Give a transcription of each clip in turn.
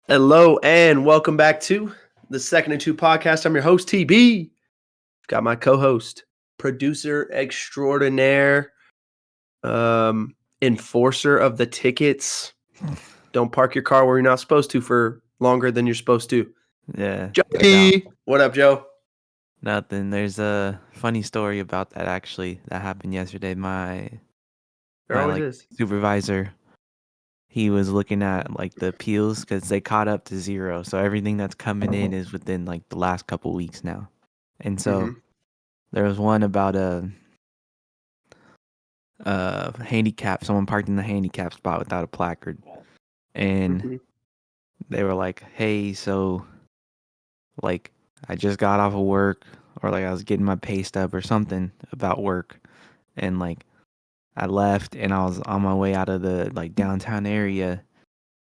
Hello and welcome back to the Second and Two podcast. I'm your host, TB. Got my co-host, producer extraordinaire, enforcer of the tickets. Don't park your car where you're not supposed to for longer than you're supposed to. Yeah, no doubt. Jodye, what up, Joe? Nothing. There's a funny story about that actually that happened yesterday. My There my always like is. supervisor, he was looking at like the appeals because they caught up to 0. So everything that's coming in is within like the last couple weeks now. And so Mm-hmm. there was one about a handicap. Someone parked in the handicap spot without a placard, and Mm-hmm. they were like, "Hey, so like I just got off of work, or like I was getting my pay stub or something about work, and like." I left and I was on my way out of the like downtown area,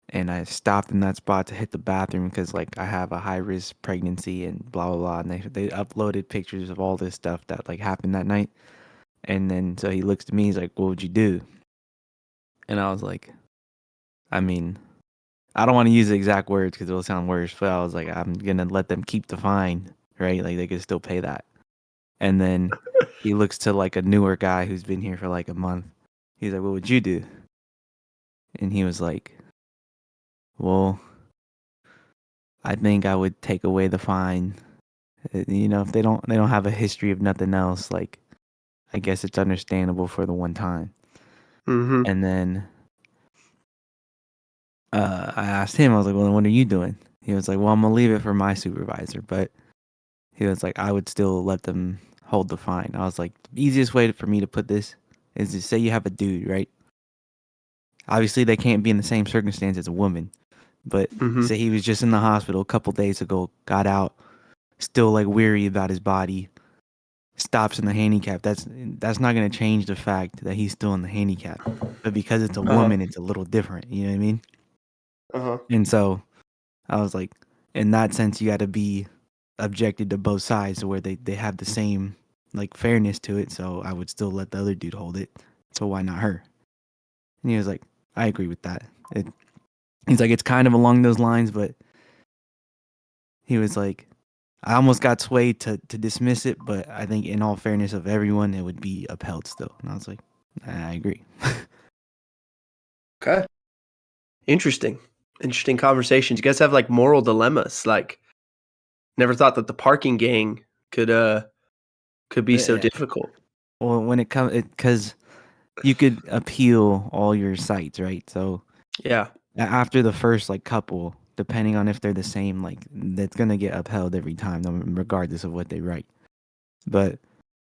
and I stopped in that spot to hit the bathroom because like I have a high risk pregnancy and blah blah blah, and they uploaded pictures of all this stuff that like happened that night. And then so he looks to me, he's like, "What would you do?" And I was like, I mean, I don't want to use the exact words because it'll sound worse, but I was like, I'm gonna let them keep the fine, right? Like they could still pay that. And then he looks to like a newer guy who's been here for like a month. He's like, "What would you do?" And he was like, "Well, I think I would take away the fine. If they don't have a history of nothing else, like I guess it's understandable for the one time." Mm-hmm. And then I asked him, I was like, "Well, what are you doing?" He was like, "Well, I'm gonna leave it for my supervisor," but he was like, "I would still let them hold the fine." I was like, "The easiest way for me to put this is to say you have a dude, right? Obviously, they can't be in the same circumstance as a woman, but Mm-hmm. say he was just in the hospital a couple days ago, got out, still like weary about his body, stops in the handicap. That's not going to change the fact that he's still in the handicap. But because it's a Uh-huh. woman, it's a little different. You know what I mean? Uh-huh. And so I was like, in that sense, you got to be objected to both sides, to where they have the same like fairness to it. So I would still let the other dude hold it. So why not her? And he was like, I agree with that. He's like, it's kind of along those lines, but he was like, I almost got swayed to dismiss it, but I think in all fairness of everyone, it would be upheld still. And I was like, I agree. Okay. Interesting conversations. You guys have like moral dilemmas. Like, never thought that the parking gang could be so Eh, difficult. well, when it comes, because you could appeal all your sites, right? So Yeah. after the first like couple, depending on if they're the same, like that's gonna get upheld every time, regardless of what they write. But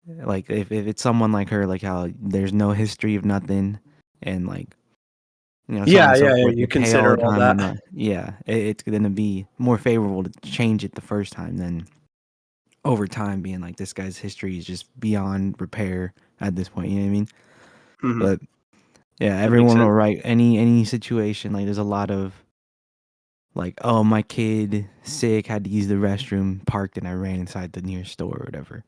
like if it's someone like her, like how there's no history of nothing, and like so on Yeah, and so yeah, yeah. forth, You they pay all consider the all time, that. and yeah, it's gonna be more favorable to change it the first time than over time being like this guy's history is just beyond repair at this point. You know what I mean? Mhm. But yeah, That makes everyone will sense. write any situation. Like there's a lot of like, oh, my kid sick, had to use the restroom, parked, and I ran inside the nearest store or whatever.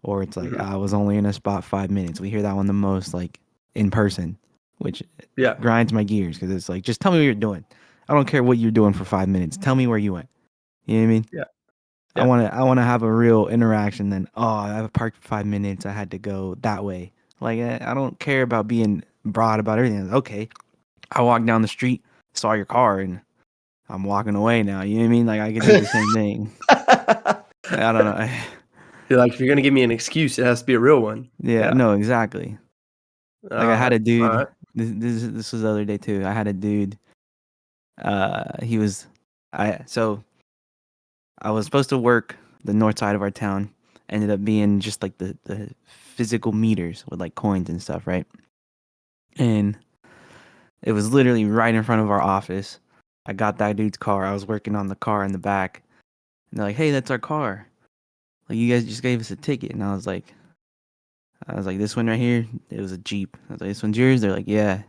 Or it's like Mhm. I was only in a spot 5 minutes. We hear that one the most, like in person, which Yeah. grinds my gears because it's like, just tell me what you're doing. I don't care what you're doing for 5 minutes. Tell me where you went. You know what I mean? Yeah. I Yeah. want to I want to have a real interaction. Then, oh, I parked for 5 minutes. I had to go that way. Like I don't care about being broad about everything. Okay, I walked down the street, saw your car, and I'm walking away now. You know what I mean? Like I could do the same thing. I don't know. You're like, if you're gonna give me an excuse, it has to be a real one. Yeah, Yeah. no, exactly. Like I had Alright. a dude. Alright. This was the other day too. I had a dude. He was. I was supposed to work the north side of our town. Ended up being just like the physical meters with like coins and stuff, right? And it was literally right in front of our office. I got that dude's car. I was working on the car in the back, and they're like, "Hey, that's our car. Like, you guys just gave us a ticket." And I was like, "This one right here." It was a Jeep. I was like, "This one's yours?" They're like, "Yeah."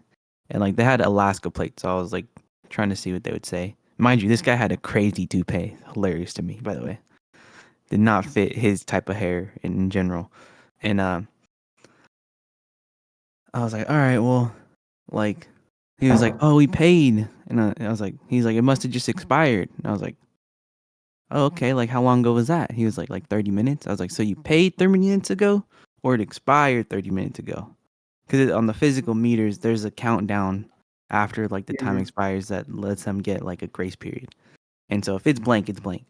And like they had Alaska plates, so I was like trying to see what they would say. Mind you, this guy had a crazy toupee. Hilarious to me, by the way. Did not fit his type of hair in general. And I was like, all right, well, like He was like, "Oh, we paid," and I was like, "He's like, it must have just expired." And I was like, "Oh, okay. Like, how long ago was that?" He was like 30 minutes. I was like, "So you paid 30 minutes ago, or it expired 30 minutes ago?" Because on the physical meters, there's a countdown after like the time Mhm. expires that lets them get like a grace period. And so if it's blank, it's blank.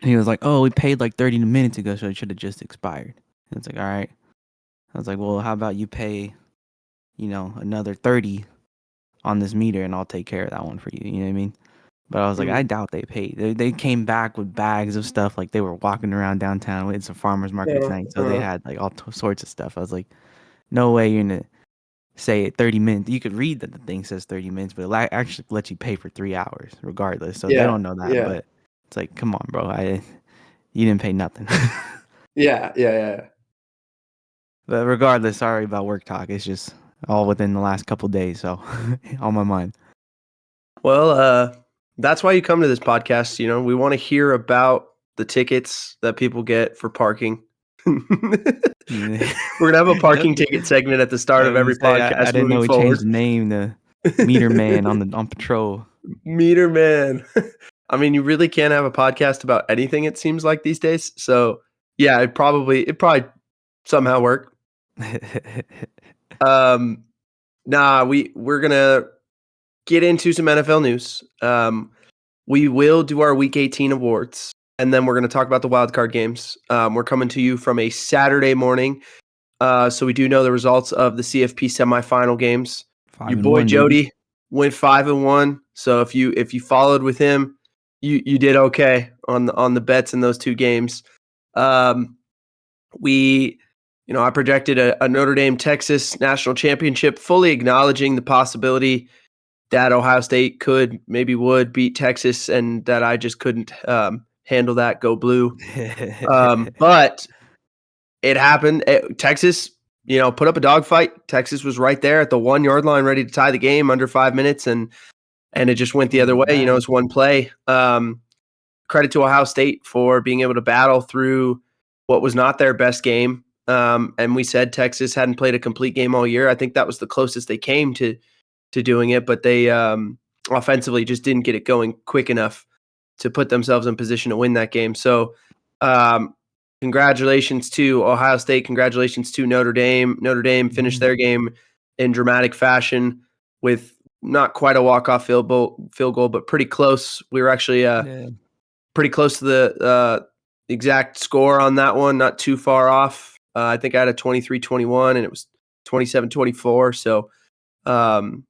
And he was like, "Oh, we paid like 30 minutes ago, so it should have just expired." And it's like, "All right." I was like, "Well, how about you pay, another 30 on this meter, and I'll take care of that one for you." You know what I mean? But I was like, Mhm. I doubt they paid. They came back with bags of stuff, like they were walking around downtown. It's a farmer's market Uh, tonight, so they uh, had like all sorts of stuff. I was like, no way you're gonna say 30 minutes. You could read that the thing says 30 minutes, but it actually lets you pay for 3 hours regardless. So they yeah, don't know that, yeah, but it's like, come on, bro. You didn't pay nothing. yeah, yeah, yeah. But regardless, sorry about work talk. It's just all within the last couple days, so on my mind. Well, that's why you come to this podcast. You know, we want to hear about the tickets that people get for parking. Yeah. We're gonna have a parking ticket segment at the start I of was gonna every say I podcast didn't moving know we forward. changed the name to Meter Man on patrol. Meter man. I mean, you really can't have a podcast about anything, it seems like these days. So yeah, it probably somehow work. Um, nah, we're gonna get into some NFL news. We will do our Week 18 awards, and then we're going to talk about the wild card games. We're coming to you from a Saturday morning, so we do know the results of the CFP semifinal games. Five Your and boy one, baby. Jodye went 5-1. So if you followed with him, you did okay on the bets in those two games. Um, we, I projected a Notre Dame Texas national championship, fully acknowledging the possibility that Ohio State would beat Texas, and that I just couldn't handle that. Go blue. But it happened. Texas, put up a dogfight. Texas was right there at the 1 yard line, ready to tie the game under 5 minutes, and it just went the other Came way. back. It's one play. Credit to Ohio State for being able to battle through what was not their best game. And we said Texas hadn't played a complete game all year. I think that was the closest they came to doing it, but they offensively just didn't get it going quick enough to put themselves in position to win that game. So, congratulations to Ohio State. Congratulations to Notre Dame. Notre Dame finished Mhm. their game in dramatic fashion with not quite a walk-off field goal, but pretty close. We were actually Yeah. pretty close to the exact score on that one, not too far off. I think I had a 23-21, and it was 27-24. So, um,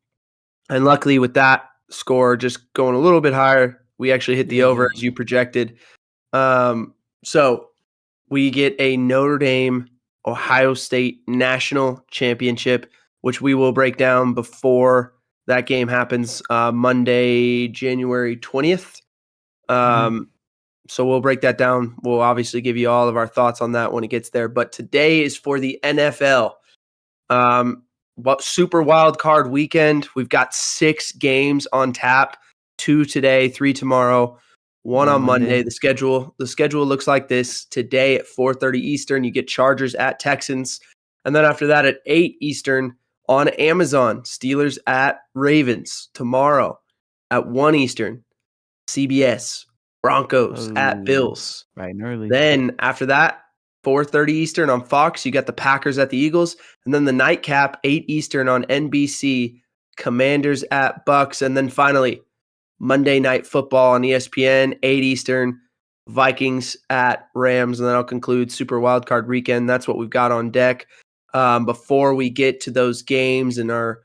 and luckily with that score just going a little bit higher, we actually hit the over Yeah. as you projected. So we get a Notre Dame Ohio State national championship, which we will break down before that game happens Monday, January 20th. Mhm. So we'll break that down. We'll obviously give you all of our thoughts on that when it gets there. But today is for the NFL. Super Wildcard Weekend. We've got 6 games on tap. 2 today, 3 tomorrow, 1 One on Monday. Monday. The schedule looks like this. Today at 4:30 Eastern, you get Chargers at Texans, and then after that at 8 Eastern on Amazon, Steelers at Ravens. Tomorrow at 1 Eastern, CBS, Broncos at Oh, Bills. bright and early. Then after that, 4:30 Eastern on Fox, you got the Packers at the Eagles, and then the nightcap 8 Eastern on NBC, Commanders at Bucks, and then finally Monday Night Football on ESPN 8 Eastern, Vikings at Rams, and then I'll conclude Super Wildcard Weekend. That's what we've got on deck. Before we get to those games and our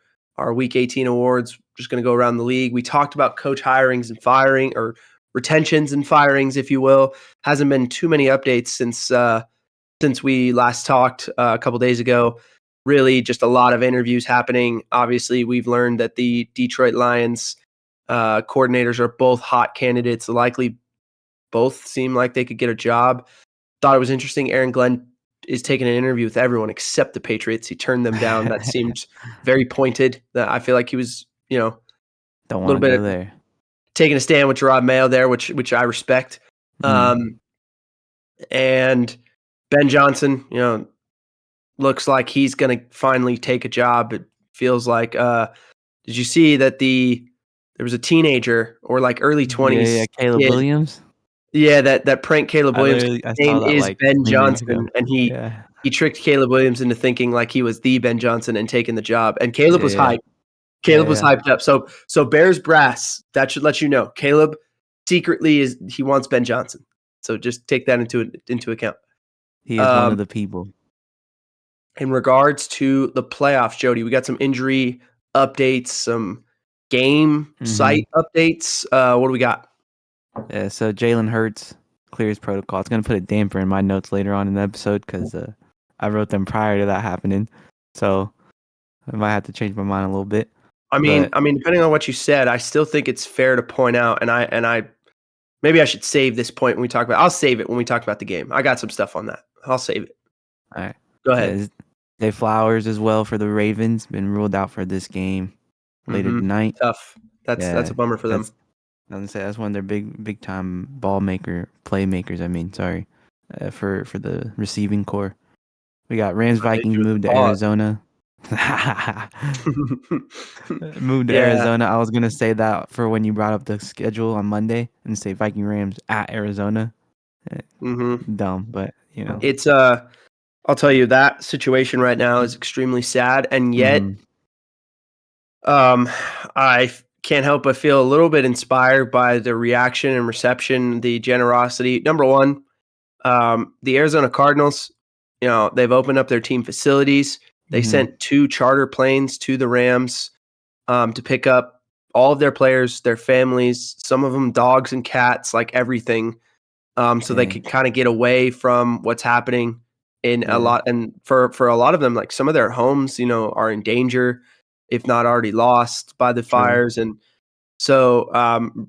Week 18 awards, just going to go around the league. We talked about coach hirings and firing, or retentions and firings, if you will. Hasn't been too many updates since we last talked a couple days ago. Really, just a lot of interviews happening. Obviously, we've learned that the Detroit Lions coordinators are both hot candidates. Likely, both seem like they could get a job. Thought it was interesting. Aaron Glenn is taking an interview with everyone except the Patriots. He turned them down. That seemed very pointed. That I feel like he was, a Don't want little to go bit there. taking a stand with Gerard Mayo there, which I respect. Mm. And Ben Johnson, looks like he's going to finally take a job. It feels like Did you see that there was a teenager or like early Yeah, 20s Caleb kid? Williams. Yeah, that prank Caleb Williams. I His saw name that is like Ben 3 minutes ago. Johnson, and Yeah. he tricked Caleb Williams into thinking like he was the Ben Johnson and taking the job. And Caleb was Yeah. hyped. Caleb was Yeah. hyped up. So Bears brass, that should let you know. Caleb secretly he wants Ben Johnson. So just take that into account. He is one Um, of the people. in regards to the playoffs, Jody, we got some injury updates, some game site updates. What do we got? Yeah, so Jalen Hurts clears protocol. It's going to put a damper in my notes later on in the episode because I wrote them prior to that happening. So I might have to change my mind a little bit. I mean, depending on what you said, I still think it's fair to point out, and I maybe I should save this point when we talk about. I'll save it when we talk about the game. I got some stuff on that. I'll save it. All right. Go ahead. Zay Flowers as well for the Ravens been ruled out for this game later tonight. Tough. That's a bummer for them. I was gonna say that's one of their big time playmakers. I mean, sorry, for the receiving core. We got Rams Vikings moved to Arizona. Moved to Arizona. I was gonna say that for when you brought up the schedule on Monday and say Viking Rams at Arizona. Dumb, but you know. It's I'll tell you that situation right now is extremely sad, and yet I can't help but feel a little bit inspired by the reaction and reception, the generosity. Number one, the Arizona Cardinals, they've opened up their team facilities. They sent 2 charter planes to the Rams to pick up all of their players, their families, some of them dogs and cats, like everything, so they could kind of get away from what's happening in a lot. And for a lot of them, like some of their homes, are in danger, if not already lost by the fires. And so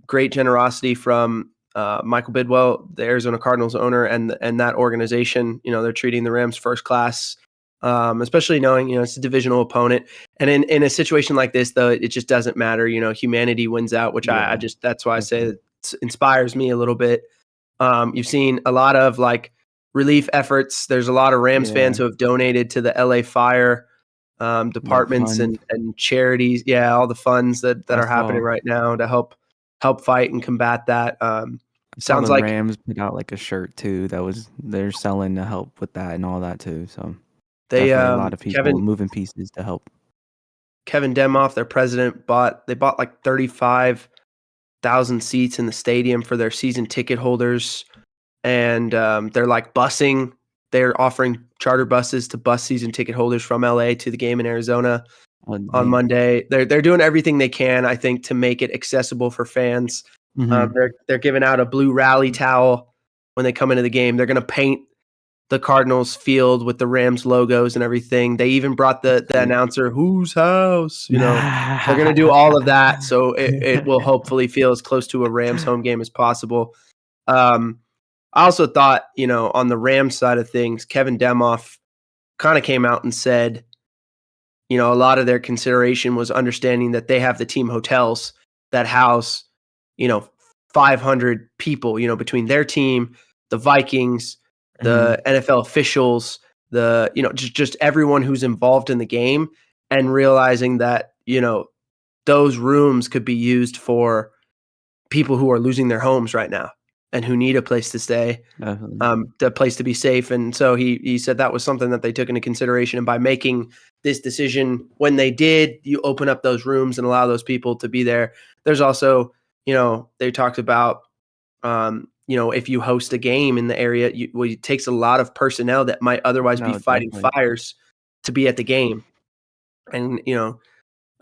great generosity from Michael Bidwell, the Arizona Cardinals owner, and that organization. They're treating the Rams first class, especially knowing it's a divisional opponent. And in a situation like this, though, it just doesn't matter. Humanity wins out, which I just that's why I say it inspires me a little bit. You've seen a lot of like relief efforts. There's a lot of Rams fans who have donated to the LA Fire departments and charities. Yeah, all the funds that are happening right now to help fight and combat that. Sounds like Rams put out like a shirt too they're selling to help with that and all that too. So definitely a lot of people moving pieces to help. Kevin Demoff, their president, bought like 35,000 seats in the stadium for their season ticket holders, and they're like busing. They're offering charter buses to bus season ticket holders from LA to the game in Arizona on Monday. They're doing everything they can, I think, to make it accessible for fans. They're giving out a blue rally towel when they come into the game. They're going to paint the Cardinals field with the Rams logos and everything. They even brought the announcer, "Whose house?" They're going to do all of that, so it will hopefully feel as close to a Rams home game as possible. I also thought, on the Rams side of things, Kevin Demoff kind of came out and said, a lot of their consideration was understanding that they have the team hotels that house, 500 people, between their team, the Vikings, the NFL officials, the, just everyone who's involved in the game, and realizing that, those rooms could be used for people who are losing their homes right now and who need a place to stay, a place to be safe. And so he said that was something that they took into consideration. And by making this decision when they did, you open up those rooms and allow those people to be there. There's also, they talked about, if you host a game in the area, it takes a lot of personnel that might otherwise be fighting fires to be at the game. And,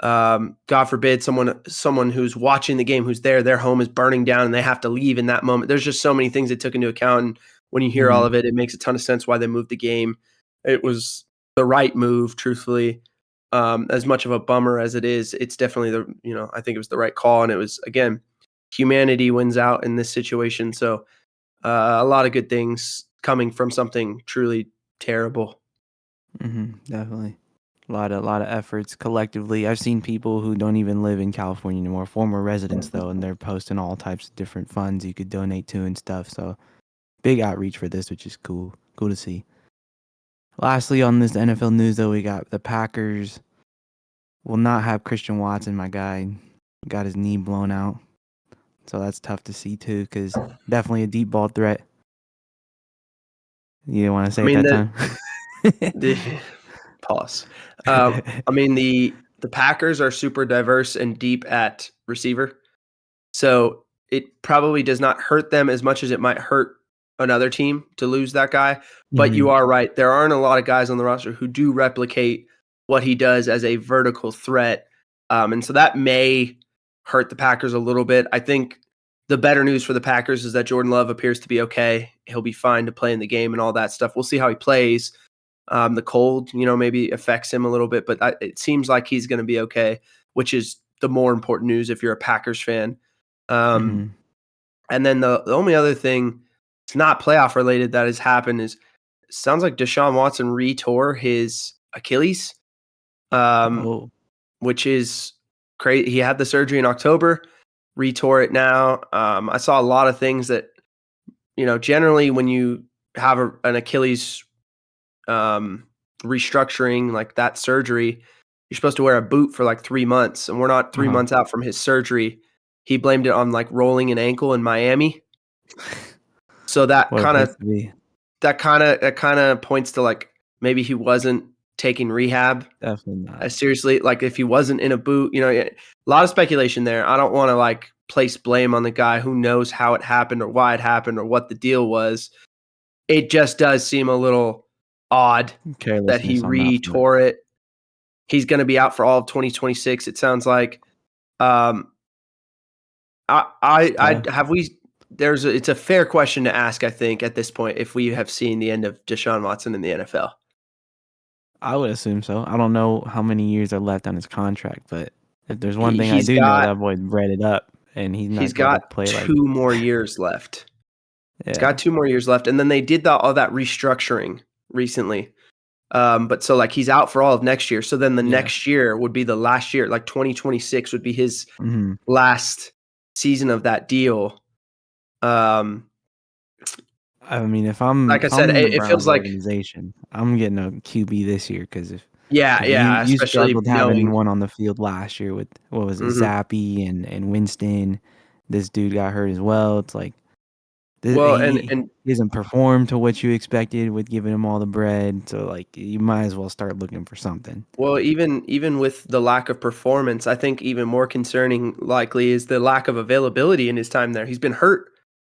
God forbid someone who's watching the game, who's there, their home is burning down and they have to leave in that moment. There's just so many things they took into account. And when you hear all of it, it makes a ton of sense why they moved the game. It was the right move, truthfully. As much of a bummer as it is, it's definitely I think it was the right call. And it was, again, humanity wins out in this situation. So a lot of good things coming from something truly terrible. Definitely. A lot of efforts collectively. I've seen people who don't even live in California anymore, former residents though, and they're posting all types of different funds you could donate to and stuff. So big outreach for this, which is cool to see. Lastly, on this NFL news though, we got the Packers will not have Christian Watson. My guy got his knee blown out, so that's tough to see too. Because definitely a deep ball threat. You didn't want to I say it mean that time. the pause. I mean the Packers are super diverse and deep at receiver, so it probably does not hurt them as much as it might hurt another team to lose that guy. But you Mhm. are right; there aren't a lot of guys on the roster who do replicate what he does as a vertical threat, and so that may hurt the Packers a little bit. I think the better news for the Packers is that Jordan Love appears to be okay. He'll be fine to play in the game and all that stuff. We'll see how he plays. The cold, maybe affects him a little bit, but it seems like he's going to be okay, which is the more important news if you're a Packers fan. Um, Mhm. and then the only other thing, it's not playoff related, that has happened is it sounds like Deshaun Watson retore his Achilles, um, Oh. which is crazy. He had the surgery in October, retore it now. I saw a lot of things that, generally when you have an Achilles restructuring, like that surgery, you're supposed to wear a boot for like 3 months, and we're not 3 Uh-huh. months out from his surgery. He blamed it on like rolling an ankle in Miami. So that What a kind place of to be. points to like maybe he wasn't taking rehab Definitely not. as seriously. Like if he wasn't in a boot, a lot of speculation there. I don't want to like place blame on the guy who knows how it happened or why it happened or what the deal was. It just does seem a little odd that he Carelessness on that front. retore it. He's going to be out for all of 2026. It sounds like. Um, It's I tough. have we. It's a fair question to ask. I think at this point, if we have seen the end of Deshaun Watson in the NFL. I would assume so. I don't know how many years are left on his contract, but if there's one He, thing I he's do know, got that boy bred it up, and he's he's not going to got play like 2 more years left. He's got yeah. 2 more years left, and then they did all that restructuring recently. But so like he's out for all of next year. So then the Yeah. next year would be the last year. Like 2026 would be his Mhm. last season of that deal. Um, I mean, like I if said, I'm the it feels Browns like organization, I'm getting a QB this year because yeah, if yeah, you especially struggled having knowing. one on the field last year with what was it, Mhm. Zappy and Winston, this dude got hurt as well. It's like Well, and he hasn't performed to what you expected with giving him all the bread. So like you might as well start looking for something. well, even with the lack of performance, I think even more concerning likely is the lack of availability in his time there. He's been hurt.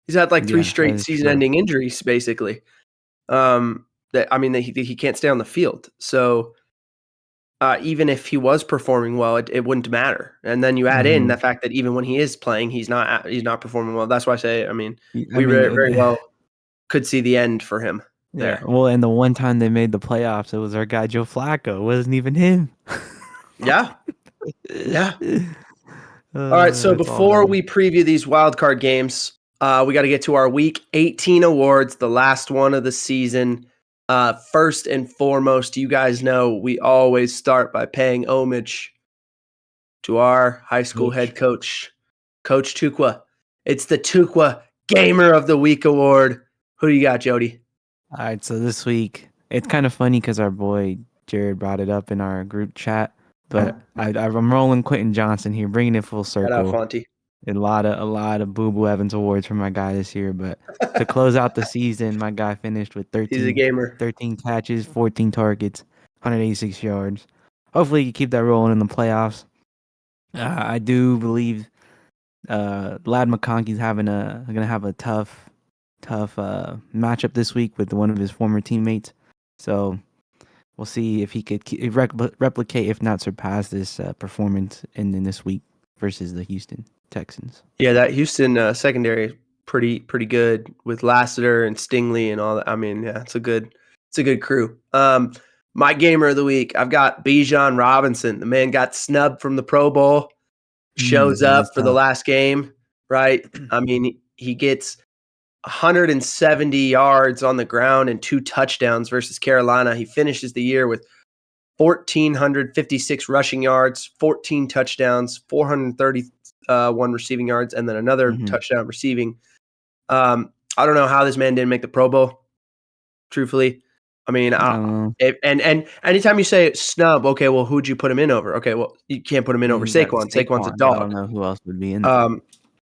He's had like 3 Yeah, that straight is true. season-ending injuries, basically. That he can't stay on the field. So even if he was performing well, it wouldn't matter. And then you add in the Mhm. fact that even when he is playing, he's not performing well. That's why I say, I mean, I we mean, very well could see the end for him yeah. there. Well, and the one time they made the playoffs, it was our guy Joe Flacco. It wasn't even him. Yeah, yeah. All right, so It's all before him. we preview these wild card games, we got to get to our Week 18 awards, the last one of the season. First and foremost, you guys know we always start by paying homage to our high school Coach. head coach, Coach Tukwa. It's the Tukwa Gamer of the Week award. Who do you got, Jody? All right, so this week it's kind of funny because our boy Jared brought it up in our group chat, but I'm rolling Quentin Johnson here, bringing it full Shout out circle. Fonty. A lot of Boo Boo Evans awards for my guy this year, but to close out the season, my guy finished with He's a 13, gamer. 13 catches, 14 targets, 186 yards. Hopefully, he can keep that rolling in the playoffs. I do believe Lad McConkey's gonna have a tough matchup this week with one of his former teammates. So we'll see if he could replicate, if not surpass, this performance in this week versus the Houston Texans. Yeah, that Houston secondary pretty good with Lassiter and Stingley and all that. I mean, yeah, it's a good crew. My gamer of the week, I've got Bijan Robinson. The man got snubbed from the Pro Bowl, shows That up is for the tough. last game, right? I mean, he gets 170 yards on the ground and 2 touchdowns versus Carolina. He finishes the year with 1,456 rushing yards, 14 touchdowns, 431 receiving yards, and then another Hmm. touchdown receiving. I don't know how this man didn't make the Pro Bowl, truthfully. I mean, I don't know. and anytime you say snub, okay, well, who'd you put him in over? Okay, well, you can't put him in over You got Saquon. Saquon's a Saquon. I don't dog. know who else would be in there.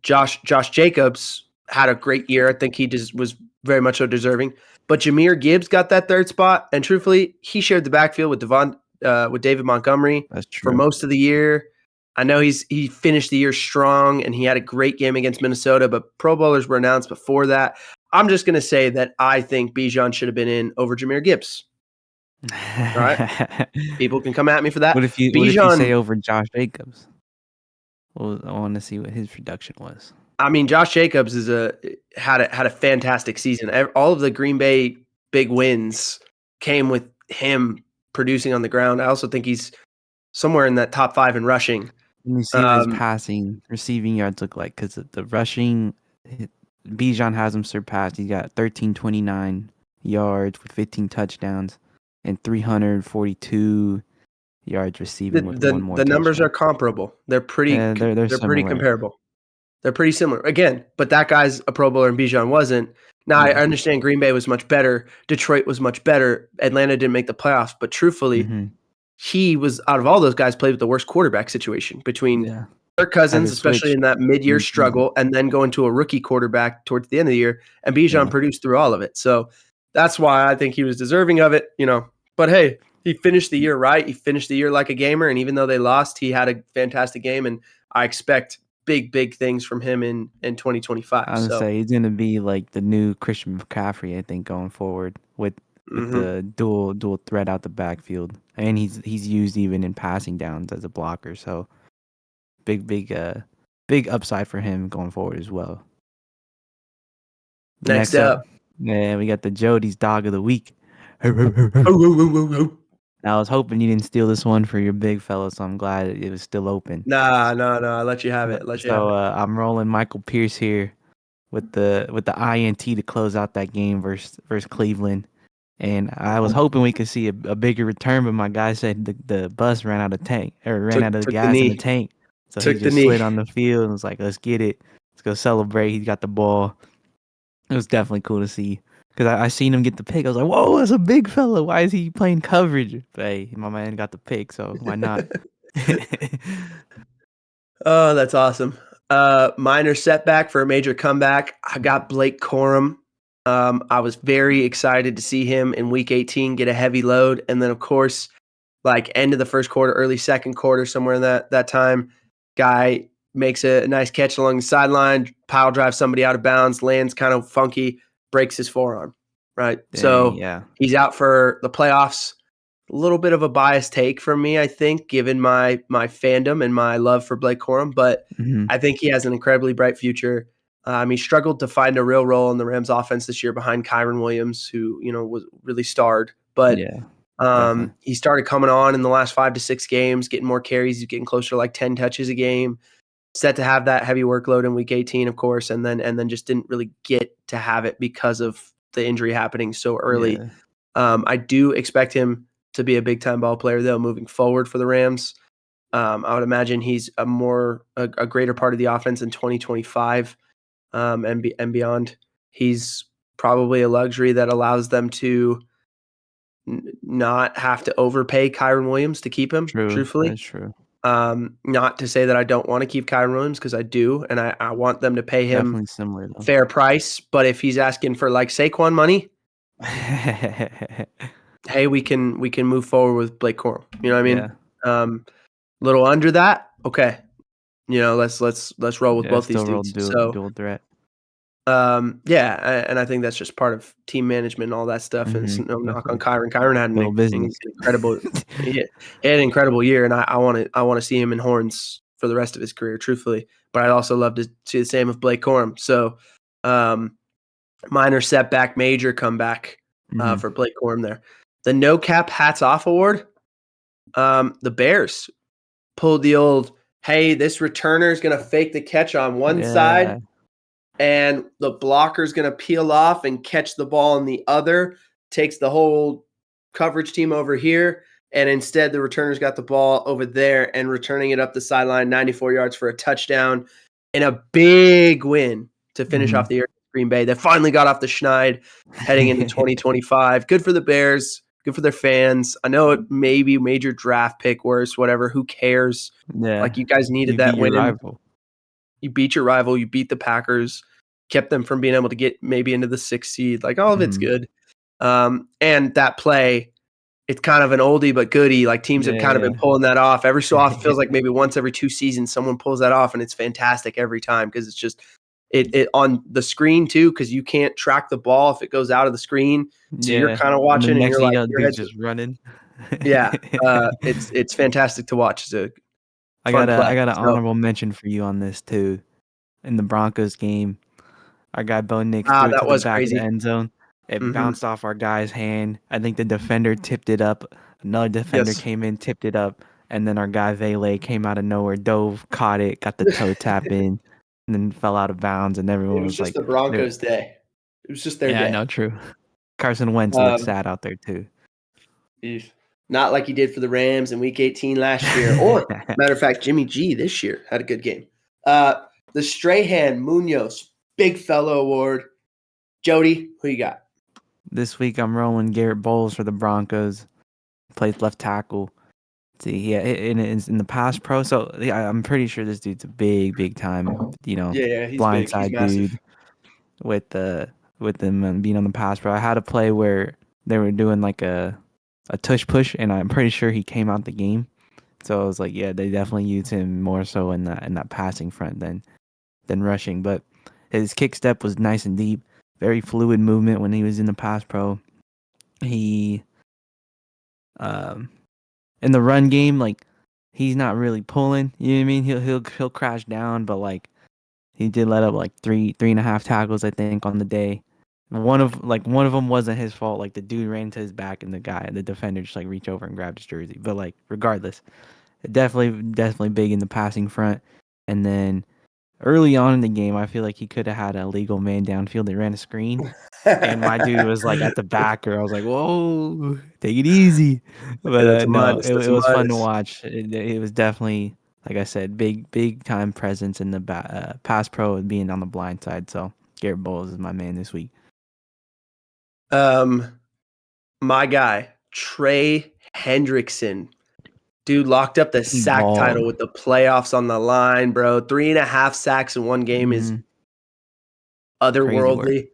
Josh Jacobs had a great year. I think he was very much so deserving. But Jahmyr Gibbs got that third spot, and truthfully, he shared the backfield with David Montgomery That's for true. most of the year. I know he finished the year strong, and he had a great game against Minnesota, but Pro Bowlers were announced before that. I'm just going to say that I think Bijan should have been in over Jahmyr Gibbs. All right? People can come at me for that. What if you say Bijan, over Josh Jacobs? Well, I want to see what his production was. I mean, Josh Jacobs had a fantastic season. All of the Green Bay big wins came with him producing on the ground. I also think he's somewhere in that top 5 in rushing. Let me see what his receiving yards look like, because the rushing, Bijan has him surpassed. He's got 1,329 yards with 15 touchdowns and 342 yards receiving with one more The numbers touchdown. are comparable. They're pretty They're pretty similar. comparable. They're pretty similar. Again, but that guy's a Pro Bowler and Bijan wasn't. Now, I understand Green Bay was much better. Detroit was much better. Atlanta didn't make the playoffs. But truthfully, he was, out of all those guys, played with the worst quarterback situation between Kirk Cousins, especially in that mid-year struggle, and then going to a rookie quarterback towards the end of the year. And Bijan produced through all of it. So that's why I think he was deserving of it. But hey, he finished the year right. He finished the year like a gamer. And even though they lost, he had a fantastic game. And I expect big things from him in 2025. I would say he's gonna be like the new Christian McCaffrey, I think, going forward with the dual threat out the backfield, and he's used even in passing downs as a blocker. So big upside for him going forward as well. Next up, we got the Jodye's dog of the week. I was hoping you didn't steal this one for your big fella, so I'm glad it was still open. No, I let you have it. I'm rolling Michael Pierce here with the INT to close out that game versus Cleveland, and I was hoping we could see a bigger return, but my guy said the bus ran out of gas in the tank, so he just slid on the field and was like, "Let's get it, let's go celebrate." He got the ball. It was definitely cool to see. Because I seen him get the pick. I was like, whoa, that's a big fella. Why is he playing coverage? But hey, my man got the pick, so why not? Oh, that's awesome. Minor setback for a major comeback. I got Blake Corum. I was very excited to see him in week 18 get a heavy load. And then, of course, like end of the first quarter, early second quarter, somewhere in that time, guy makes a nice catch along the sideline, pile drives somebody out of bounds, lands kind of funky, breaks his forearm, right? Dang, so he's out for the playoffs. A little bit of a biased take from me, I think, given my fandom and my love for Blake Corum, but I think he has an incredibly bright future. He struggled to find a real role in the Rams offense this year behind Kyren Williams, who, was really starred, but he started coming on in the last 5 to 6 games, getting more carries. He's getting closer to like 10 touches a game. Set to have that heavy workload in week 18, of course, and then just didn't really get to have it because of the injury happening so early. I do expect him to be a big time ball player though moving forward for the Rams. I would imagine he's a greater part of the offense in 2025 and beyond. He's probably a luxury that allows them to not have to overpay Kyren Williams to keep him. Truthfully, that's true. Not to say that I don't want to keep Kyren Williams, because I do, and I want them to pay him Definitely similar, though. fair price. But if he's asking for like Saquon money, hey, we can move forward with Blake Corum. You know what I mean? Little under that, okay. Let's roll with both these dudes. Dual threat. And I think that's just part of team management and all that stuff. And it's no knock on Kyren. Kyren had an incredible, he had an incredible year, and I want to see him in horns for the rest of his career, truthfully. But I'd also love to see the same with Blake Corum. So, minor setback, major comeback for Blake Corum there. The No Cap Hats Off Award. The Bears pulled the old, hey, this returner is going to fake the catch on one side, and the blocker's going to peel off and catch the ball on the other, takes the whole coverage team over here, and instead the returner's got the ball over there and returning it up the sideline 94 yards for a touchdown in a big win to finish off the year. Green Bay. They finally got off the schneid heading into 2025. Good for the Bears. Good for their fans. I know it may be major draft pick worse, whatever. Who cares? Yeah. Like, you guys needed You that beat your win. rival. You beat your rival. You beat the Packers. Kept them from being able to get maybe into the 6th seed. Like, all of it's good. And that play, it's kind of an oldie but goodie. Like, teams have kind of been pulling that off. Every so often, it feels like maybe once every 2 seasons, someone pulls that off, and it's fantastic every time because it's just it on the screen too, because you can't track the ball if it goes out of the screen. So you're kind of watching, and you're like, your head's just running. Yeah, it's fantastic to watch. It's a I fun play. got an So, honorable mention for you on this too. In the Broncos game, our guy Bo Nix threw it that to the was back of the crazy. end zone. It Mhm. bounced off our guy's hand. I think the defender tipped it up. Another defender Yes. came in, tipped it up, and then our guy Vele came out of nowhere, dove, caught it, got the toe tap in, and then fell out of bounds. And everyone It was was just like, the Broncos' day. It was just their "Yeah, I day. know, true." Carson Wentz looked sad out there too. Not like he did for the Rams in Week 18 last year. Or, matter of fact, Jimmy G this year had a good game. The Strahan Munoz Big Fellow Award. Jodye, who you got? This week I'm rolling Garrett Bowles for the Broncos. Plays left tackle. See, yeah, in the pass pro. So yeah, I'm pretty sure this dude's a big time. Yeah, he's big. He's Blindside massive. dude with them being on the pass pro. I had a play where they were doing like a tush push, and I'm pretty sure he came out the game. So I was like, yeah, they definitely use him more so in that passing front than rushing. But his kick step was nice and deep, very fluid movement when he was in the pass pro. He in the run game, like, he's not really pulling. You know what I mean? He'll crash down, but like he did let up like three and a half tackles, I think, on the day. One of them wasn't his fault. Like, the dude ran to his back, and the defender just like reached over and grabbed his jersey. But like, regardless, definitely big in the passing front. And then early on in the game, I feel like he could have had a legal man downfield. They ran a screen, and my dude was like at the backer. I was like, "Whoa, take it easy." But That's a no, minus. That's a it was fun to minus. watch. It was definitely, like I said, big time presence in the pass pro and being on the blind side. So Garrett Bowles is my man this week. My guy, Trey Hendrickson. Dude locked up the sack Balled. title with the playoffs on the line, bro. 3.5 sacks in one game is Crazy work. otherworldly.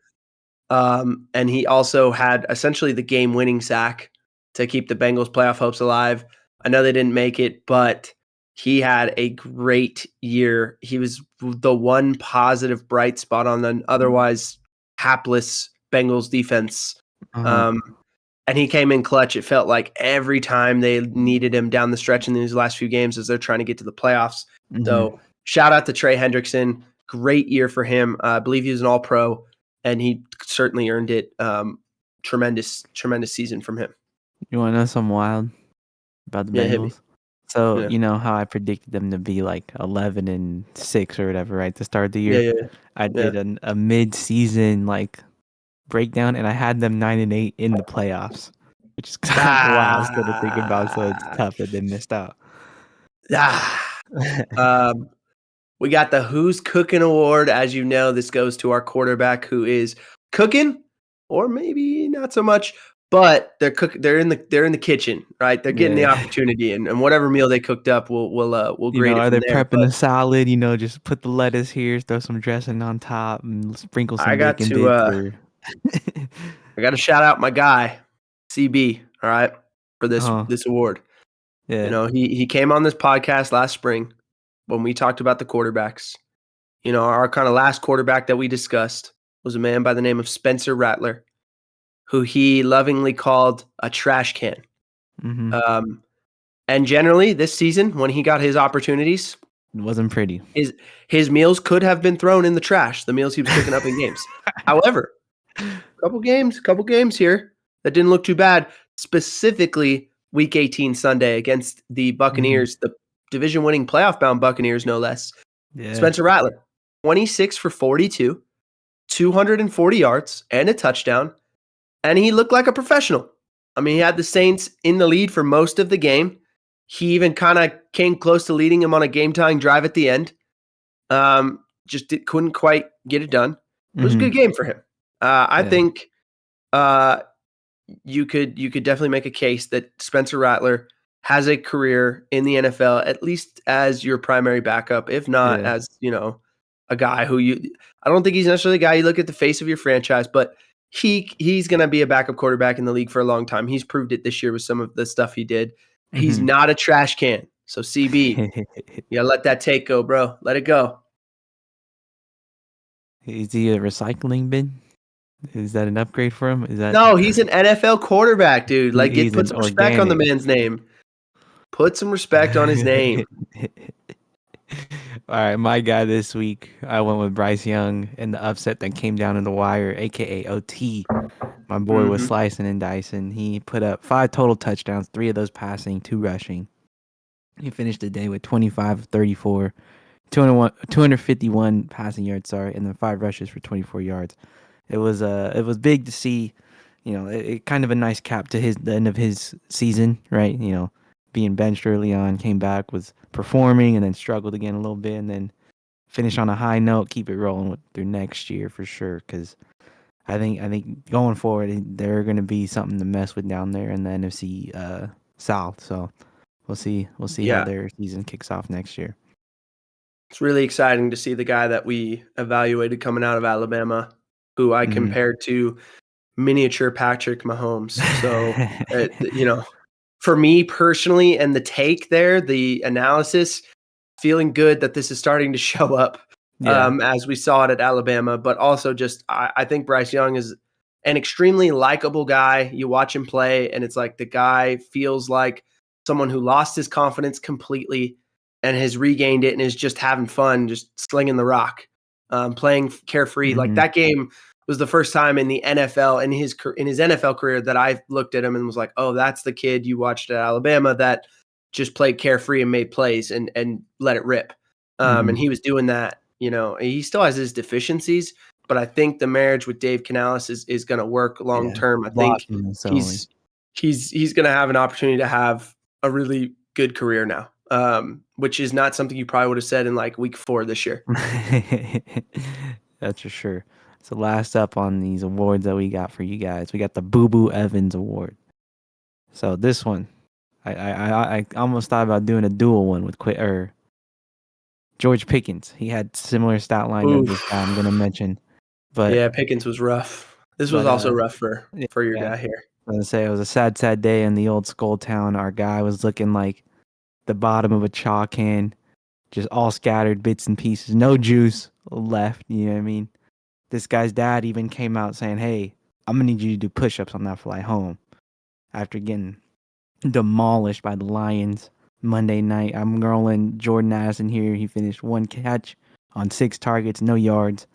And he also had essentially the game-winning sack to keep the Bengals' playoff hopes alive. I know they didn't make it, but he had a great year. He was the one positive bright spot on an otherwise hapless Bengals defense. And he came in clutch. It felt like every time they needed him down the stretch in these last few games as they're trying to get to the playoffs. So shout out to Trey Hendrickson. Great year for him. I believe he was an all-pro, and he certainly earned it. Tremendous season from him. You want to know something wild about the Yeah, hit me. Bengals? So Yeah. you know how I predicted them to be like 11-6 or whatever, right, to start the year. Yeah. I did a mid-season like breakdown, and I had them 9-8 in the playoffs, which is kind of wild still to think about. So it's tough that they missed out. We got the Who's Cooking Award. As you know, this goes to our quarterback who is cooking, or maybe not so much, but they're in the kitchen, right? They're getting the opportunity, and whatever meal they cooked up, we'll grade it are from they there. prepping a salad? Just put the lettuce here, throw some dressing on top, and sprinkle some I got bacon to bits. Or I got to shout out my guy, CB, all right, for this award. Yeah. You know, he came on this podcast last spring when we talked about the quarterbacks. You know, our kind of last quarterback that we discussed was a man by the name of Spencer Rattler, who he lovingly called a trash can. And generally this season, when he got his opportunities, it wasn't pretty. His meals could have been thrown in the trash, the meals he was cooking up in games. However, couple games here that didn't look too bad, specifically Week 18 Sunday against the Buccaneers, the division-winning playoff-bound Buccaneers, no less. Yeah. Spencer Rattler, 26 for 42, 240 yards, and a touchdown, and he looked like a professional. I mean, he had the Saints in the lead for most of the game. He even kind of came close to leading him on a game-tying drive at the end. Couldn't quite get it done. It was a Hmm. good game for him. I Yeah. think you could definitely make a case that Spencer Rattler has a career in the NFL, at least as your primary backup, if not Yeah. as, a guy who I don't think he's necessarily a guy you look at the face of your franchise, but he's going to be a backup quarterback in the league for a long time. He's proved it this year with some of the stuff he did. He's Hmm. not a trash can. So CB, you gotta let that take go, bro. Let it go. Is he a recycling bin? Is that an upgrade for him? Is that No, he's an NFL quarterback, dude. Like, he's put an some respect on the organic? man's name. Put some respect on his name. All right, my guy this week, I went with Bryce Young and the upset that came down in the wire, aka OT. My boy was Hmm. slicing and dicing. He put up 5 total touchdowns, 3 of those passing, 2 rushing. He finished the day with 25 of 34, 251 passing yards, sorry, and then 5 rushes for 24 yards. It was big to see, it kind of a nice cap to the end of his season, right? Being benched early on, came back, was performing, and then struggled again a little bit, and then finish on a high note, keep it rolling through next year for sure. Because I think going forward, they're going to be something to mess with down there in the NFC South. So we'll see how Yeah, their season kicks off next year. it's really exciting to see the guy that we evaluated coming out of Alabama, who I Hmm. compared to miniature Patrick Mahomes. So, for me personally, and the take there, the analysis, feeling good that this is starting to show up Yeah. as we saw it at Alabama, but also just I think Bryce Young is an extremely likable guy. You watch him play, and it's like the guy feels like someone who lost his confidence completely and has regained it and is just having fun, just slinging the rock, playing carefree. Like, Hmm. that game was the first time in the NFL in his NFL career that I looked at him and was like, oh, that's the kid you watched at Alabama that just played carefree and made plays and let it rip. Hmm. And he was doing that. He still has his deficiencies, but I think the marriage with Dave Canales is going to work long Yeah. term. I think Blocking and sewing. he's going to have an opportunity to have a really good career now, which is not something you probably would have said in like week 4 this year. That's for sure. So last up on these awards that we got for you guys, we got the Boo Boo Evans Award. So this one, I almost thought about doing a dual one with George Pickens. He had similar stat line of this guy I'm Oof. gonna mention, but Yeah, Pickens was rough. This was but also rough for yeah, your yeah. guy here. I was gonna say it was a sad day in the old Skull Town. Our guy was looking like the bottom of a chalk can, just all scattered bits and pieces, no juice left. You know what I mean? This guy's dad even came out saying, "Hey, I'm gonna need you to do push-ups on that flight home." After getting demolished by the Lions Monday night, I'm rolling Jordan Addison here. He finished 1 catch on 6 targets, no yards.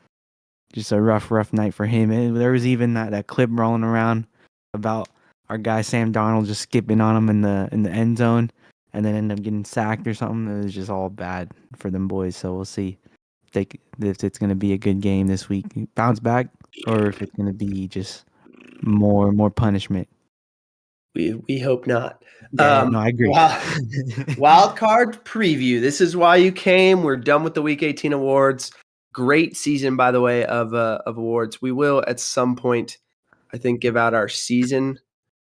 Just a rough night for him. And there was even that clip rolling around about our guy Sam Darnold just skipping on him in the end zone, and then end up getting sacked or something. It was just all bad for them boys. So we'll see if it's going to be a good game this week, bounce back, or if it's going to be just more punishment. We hope not. Yeah, no, I agree. Wow. Wild card preview. This is why you came. We're done with the Week 18 awards. Great season, by the way, of awards. We will at some point, I think, give out our season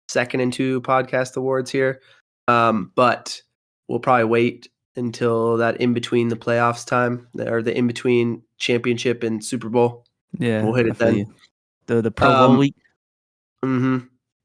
second and 2 podcast awards here. But we'll probably wait until that in between the playoffs time, or the in between championship and Super Bowl. Yeah, We'll hit I it feel then. you. The Pro Bowl Um, week.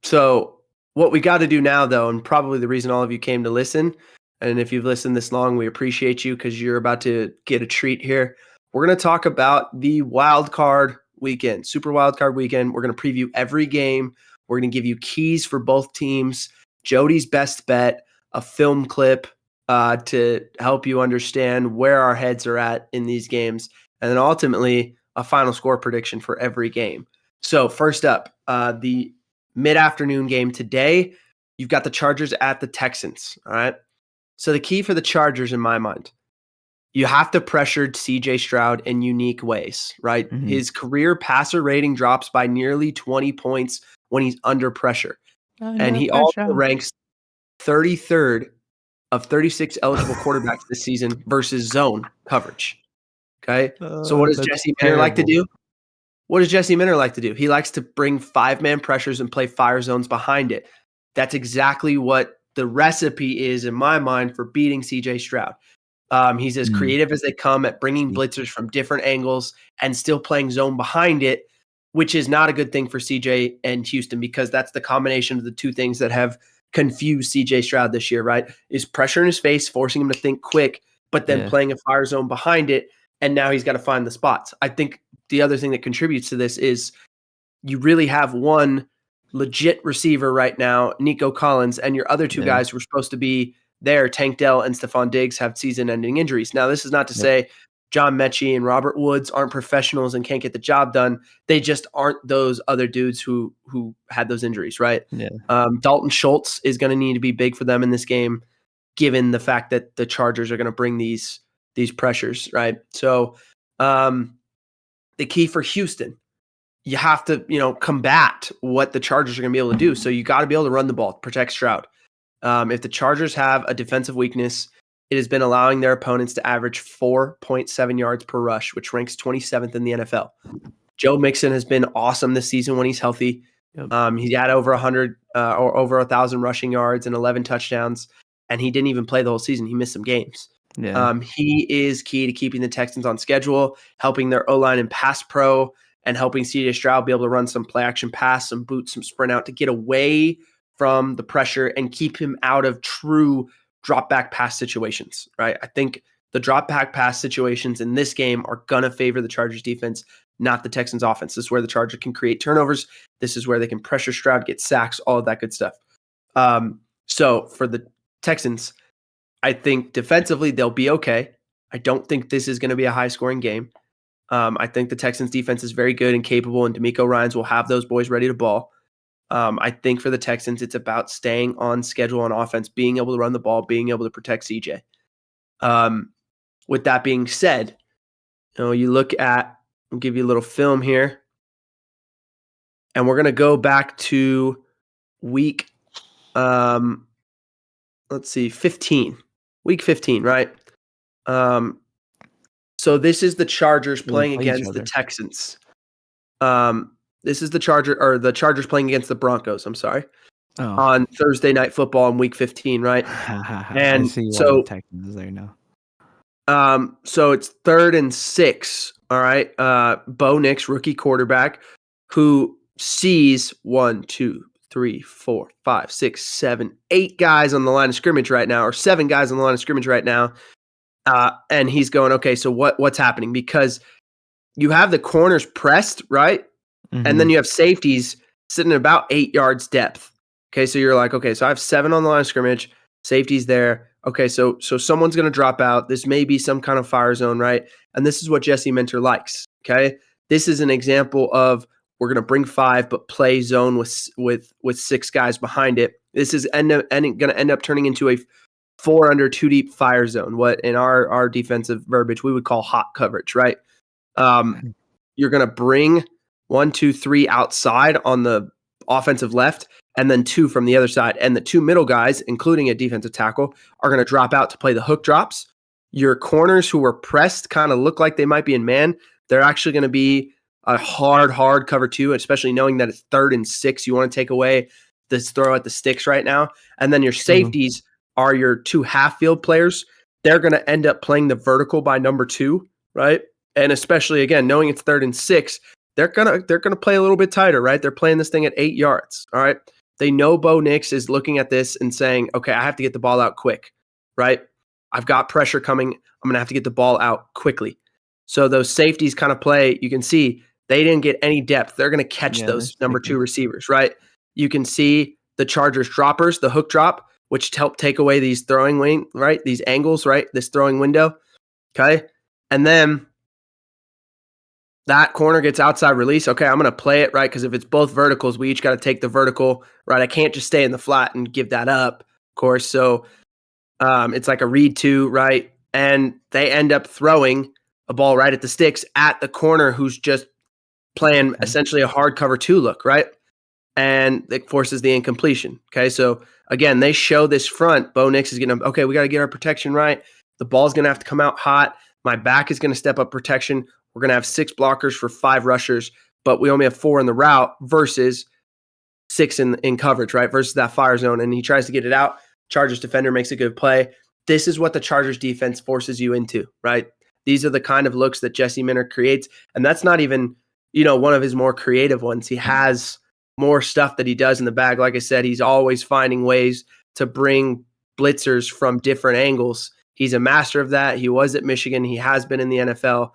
So what we got to do now, though, and probably the reason all of you came to listen, and if you've listened this long, we appreciate you because you're about to get a treat here. We're going to talk about the wild card weekend, Super Wildcard Weekend. We're going to preview every game. We're going to give you keys for both teams, Jodye's best bet, a film clip to help you understand where our heads are at in these games, and then ultimately a final score prediction for every game. So first up, the mid-afternoon game today, you've got the Chargers at the Texans. All right. So the key for the Chargers, in my mind, you have to pressure CJ Stroud in unique ways, right? Mm-hmm. His career passer rating drops by nearly 20 points when he's under pressure. And Under he also pressure. ranks 33rd of 36 eligible quarterbacks this season versus zone coverage. Okay. So what does That's Jesse Minter like to terrible. do? What does Jesse Minter like to do? He likes to bring 5-man pressures and play fire zones behind it. That's exactly what the recipe is in my mind for beating CJ Stroud. He's as creative as they come at bringing blitzers from different angles and still playing zone behind it, which is not a good thing for CJ and Houston, because that's the combination of the two things that have confused CJ Stroud this year, right? Is pressure in his face, forcing him to think quick, but then playing a fire zone behind it. And now he's got to find the spots. I think the other thing that contributes to this is you really have one legit receiver right now, Nico Collins, and your other two guys who were supposed to be there, Tank Dell and Stephon Diggs, have season-ending injuries. Now, this is not to say John Mechie and Robert Woods aren't professionals and can't get the job done. They just aren't those other dudes who had those injuries, right? Yeah. Dalton Schultz is going to need to be big for them in this game, given the fact that the Chargers are going to bring these pressures, right? So the key for Houston, you have to, combat what the Chargers are going to be able to do. So you got to be able to run the ball, protect Stroud. If the Chargers have a defensive weakness, it has been allowing their opponents to average 4.7 yards per rush, which ranks 27th in the NFL. Joe Mixon has been awesome this season when he's healthy. He had over 100 or over 1,000 rushing yards and 11 touchdowns, and he didn't even play the whole season. He missed some games. He is key to keeping the Texans on schedule, helping their O-line and pass pro, and helping CJ Stroud be able to run some play action pass, some boot, some sprint out to get away from the pressure and keep him out of true drop back pass situations, right? I think the drop back pass situations in this game are going to favor the Chargers defense, not the Texans offense. This is where the Chargers can create turnovers. This is where they can pressure Stroud, get sacks, all of that good stuff. So for the Texans, I think defensively they'll be okay. I don't think this is going to be a high scoring game. I think the Texans defense is very good and capable, and D'Amico Ryans will have those boys ready to ball. I think for the Texans, it's about staying on schedule on offense, being able to run the ball, being able to protect CJ. With that being said, you look at, I'll give you a little film here, and we're going to go back to week, 15. Week 15, right? So this is the Chargers playing against the Texans. This is the Chargers playing against the Broncos, I'm sorry, on Thursday Night Football in week 15, right? And I see so the Texans is there now. So it's 3rd and 6, all right? Bo Nix, rookie quarterback, who sees 1, 2, 3, 4, 5, 6, 7, 8 guys on the line of scrimmage right now, or 7 guys on the line of scrimmage right now. And he's going, okay, so what's happening? Because you have the corners pressed, right? Mm-hmm. And then you have safeties sitting at about 8 yards depth. Okay, so you're like, okay, so I have 7 on the line of scrimmage, safeties there. Okay, so someone's going to drop out. This may be some kind of fire zone, right? And this is what Jesse Minter likes, okay? This is an example of we're going to bring 5, but play zone with 6 guys behind it. This is going to end up turning into a 4 under 2 deep fire zone, what in our defensive verbiage we would call hot coverage, right? You're going to bring 1, 2, 3 outside on the offensive left, and then 2 from the other side. And the 2 middle guys, including a defensive tackle, are going to drop out to play the hook drops. Your corners who were pressed kind of look like they might be in man. They're actually going to be a hard cover 2, especially knowing that it's 3rd and 6. You want to take away this throw at the sticks right now. And then your safeties are your 2 half-field players. They're going to end up playing the vertical by number 2, right? And especially, again, knowing it's 3rd and 6, they're gonna play a little bit tighter, right? They're playing this thing at 8 yards, all right? They know Bo Nix is looking at this and saying, okay, I have to get the ball out quick, right? I've got pressure coming. I'm going to have to get the ball out quickly. So those safeties kind of play, you can see they didn't get any depth. They're going to catch those number 2 receivers, right? You can see the Chargers droppers, the hook drop, which help take away these throwing wing, right? These angles, right? This throwing window, okay? And then that corner gets outside release. Okay, I'm going to play it, right? Because if it's both verticals, we each got to take the vertical, right? I can't just stay in the flat and give that up, of course. So it's like a read 2, right? And they end up throwing a ball right at the sticks at the corner who's just playing essentially a hard cover 2 look, right? And it forces the incompletion. Okay, so again, they show this front. Bo Nix is going to, okay, we got to get our protection right. The ball's going to have to come out hot. My back is going to step up protection. We're going to have 6 blockers for 5 rushers. but we only have 4 in the route versus 6 in coverage, right? Versus that fire zone. And he tries to get it out. Chargers defender makes a good play. This is what the Chargers defense forces you into, right? These are the kind of looks that Jesse Minter creates. And that's not even, one of his more creative ones. He has more stuff that he does in the bag. Like I said, he's always finding ways to bring blitzers from different angles. He's a master of that. He was at Michigan. He has been in the NFL.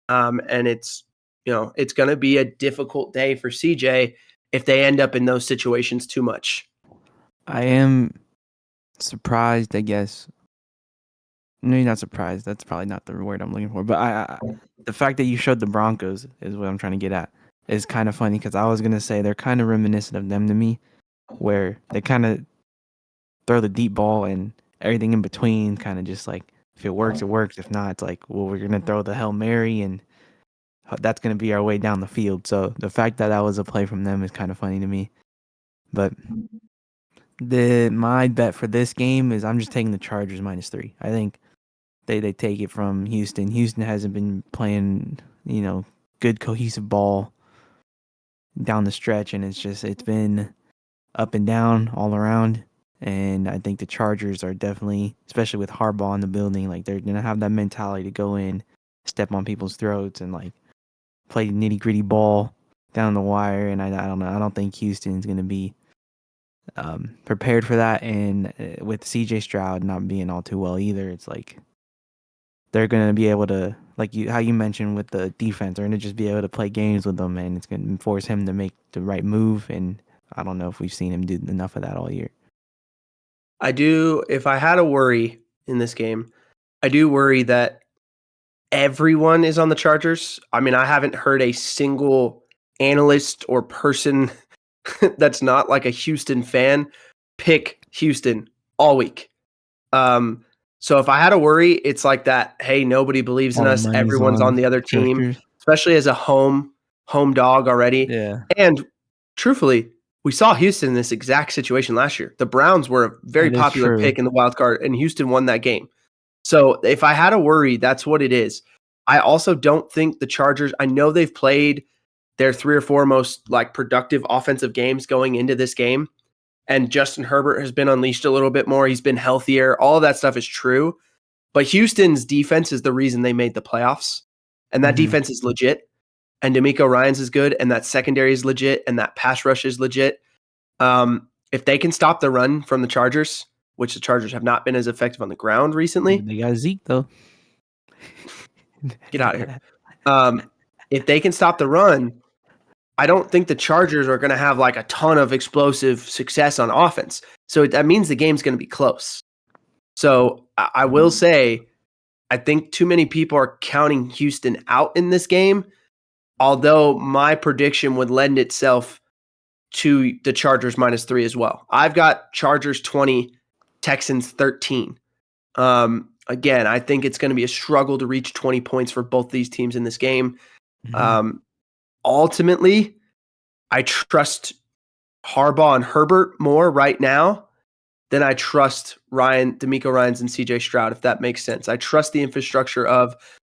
And it's going to be a difficult day for CJ if they end up in those situations too much. I am surprised, I guess. No, you're not surprised. That's probably not the word I'm looking for. But I the fact that you showed the Broncos is what I'm trying to get at. Is kind of funny because I was going to say they're kind of reminiscent of them to me, where they kind of throw the deep ball and everything in between kind of just like, if it works, it works. If not, it's like, well, we're going to throw the Hail Mary and that's going to be our way down the field. So the fact that was a play from them is kind of funny to me. But my bet for this game is I'm just taking the Chargers -3. I think they take it from Houston. Houston hasn't been playing, good cohesive ball down the stretch, and it's been up and down all around. And I think the Chargers are definitely, especially with Harbaugh in the building, like they're gonna have that mentality to go in, step on people's throats, and like play nitty gritty ball down the wire. And I don't know. I don't think Houston's gonna be prepared for that. And with CJ Stroud not being all too well either, it's like they're going to be able to, like how you mentioned with the defense, they're going to just be able to play games with them, and it's going to force him to make the right move. And I don't know if we've seen him do enough of that all year. I do. If I had a worry in this game, I do worry that everyone is on the Chargers. I mean, I haven't heard a single analyst or person that's not like a Houston fan pick Houston all week. So if I had a worry, it's like that, hey, nobody believes in us. Everyone's on the other team, especially as a home dog already. Yeah. And truthfully, we saw Houston in this exact situation last year. The Browns were a very popular pick in the wild card, and Houston won that game. So if I had a worry, that's what it is. I also don't think the Chargers, I know they've played their 3 or 4 most like productive offensive games going into this game. And Justin Herbert has been unleashed a little bit more. He's been healthier. All of that stuff is true. But Houston's defense is the reason they made the playoffs. And that defense is legit. And D'Amico Ryans is good. And that secondary is legit. And that pass rush is legit. If they can stop the run from the Chargers, which the Chargers have not been as effective on the ground recently. They got Zeke, though. Get out of here. If they can stop the run, I don't think the Chargers are going to have like a ton of explosive success on offense. So that means the game's going to be close. So I will say, I think too many people are counting Houston out in this game, although my prediction would lend itself to the Chargers -3 as well. I've got Chargers 20, Texans 13. Again, I think it's going to be a struggle to reach 20 points for both these teams in this game. Ultimately, I trust Harbaugh and Herbert more right now than I trust D'Amico Ryans and CJ Stroud, if that makes sense. I trust the infrastructure of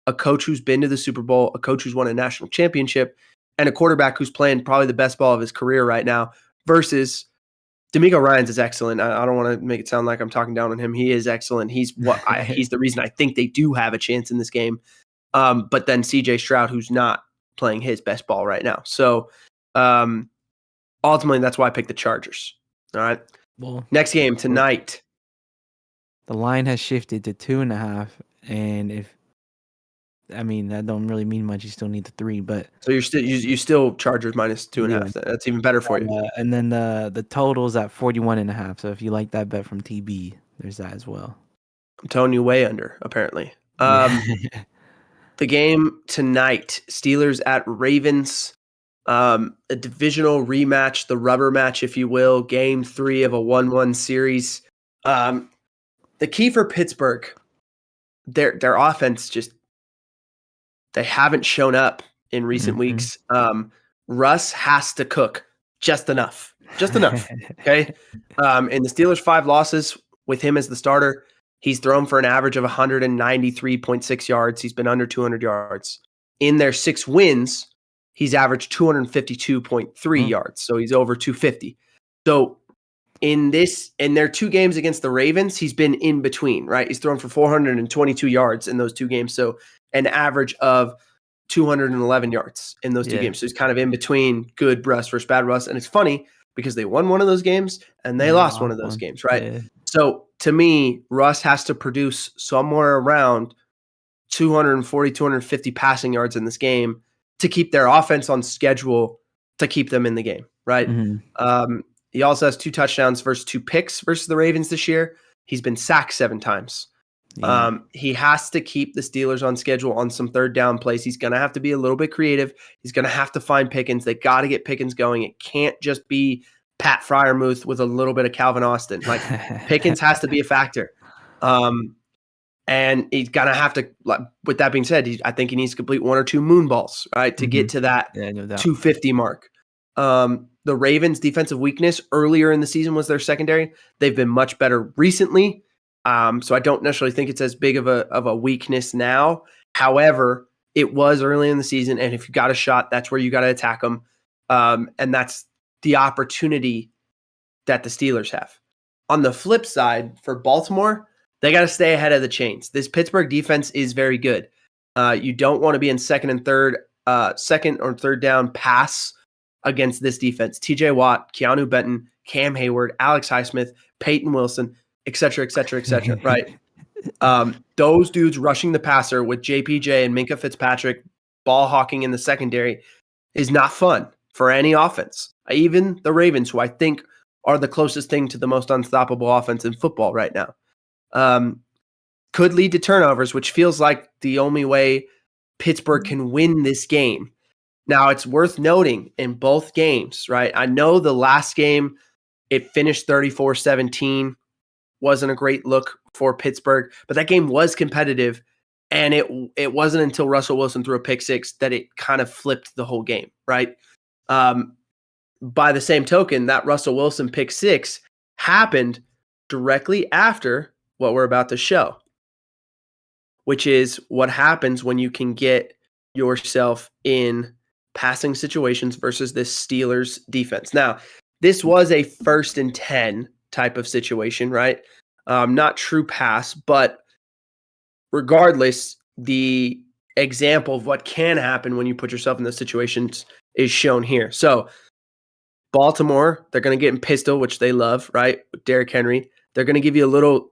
a coach who's been to the Super Bowl, a coach who's won a national championship, and a quarterback who's playing probably the best ball of his career right now versus D'Amico Ryans is excellent. I don't want to make it sound like I'm talking down on him. He is excellent. He's the reason I think they do have a chance in this game. But then CJ Stroud, who's not playing his best ball right now. So ultimately, that's why I picked the Chargers. All right. Well, next game tonight. The line has shifted to 2.5, and that don't really mean much. You still need the 3, but so you still Chargers -2.5. Yeah. That's even better for you. And then the total's at 41.5. So if you like that bet from TB, there's that as well. I'm telling you, way under apparently. The game tonight, Steelers at Ravens. A divisional rematch, the rubber match, if you will, game 3 of a 1-1 series. The key for Pittsburgh, their offense they haven't shown up in recent weeks. Russ has to cook just enough. Okay. In the Steelers' 5 losses with him as the starter, he's thrown for an average of 193.6 yards. He's been under 200 yards. In their 6 wins, he's averaged 252.3 yards. So he's over 250. So in their 2 games against the Ravens, he's been in between, right? He's thrown for 422 yards in those 2 games. So an average of 211 yards in those 2 games. So he's kind of in between good Russ versus bad Russ. And it's funny because they won one of those games and they lost one of those games, right? Yeah. So to me, Russ has to produce somewhere around 240, 250 passing yards in this game to keep their offense on schedule to keep them in the game, right? Mm-hmm. He also has 2 touchdowns versus 2 picks versus the Ravens this year. He's been sacked 7 times. Yeah. He has to keep the Steelers on schedule on some third down plays. He's going to have to be a little bit creative. He's going to have to find Pickens. They got to get Pickens going. It can't just be Pat Freiermuth with a little bit of Calvin Austin. Like Pickens has to be a factor. And he's going to have to, like, with that being said, I think he needs to complete 1 or 2 moon balls, right, to get to that 250 mark. The Ravens' defensive weakness earlier in the season was their secondary. They've been much better recently. So I don't necessarily think it's as big of a weakness now. However, it was early in the season, and if you got a shot, that's where you got to attack them. And that's the opportunity that the Steelers have. On the flip side, for Baltimore, they got to stay ahead of the chains. This Pittsburgh defense is very good. You don't want to be in second or third down pass against this defense. TJ Watt, Keanu Benton, Cam Hayward, Alex Highsmith, Peyton Wilson, et cetera, right? Those dudes rushing the passer with JPJ and Minkah Fitzpatrick ball hawking in the secondary is not fun for any offense. Even the Ravens, who I think are the closest thing to the most unstoppable offense in football right now, could lead to turnovers, which feels like the only way Pittsburgh can win this game. Now, it's worth noting in both games, right? I know the last game, it finished 34-17. Wasn't a great look for Pittsburgh, but that game was competitive, and it wasn't until Russell Wilson threw a pick 6 that it kind of flipped the whole game, right? By the same token, that Russell Wilson pick 6 happened directly after what we're about to show, which is what happens when you can get yourself in passing situations versus this Steelers defense. Now, this was a 1st and 10 type of situation, right? Not true pass, but regardless, the example of what can happen when you put yourself in those situations is shown here. So Baltimore, they're going to get in pistol, which they love, right? With Derrick Henry. They're going to give you a little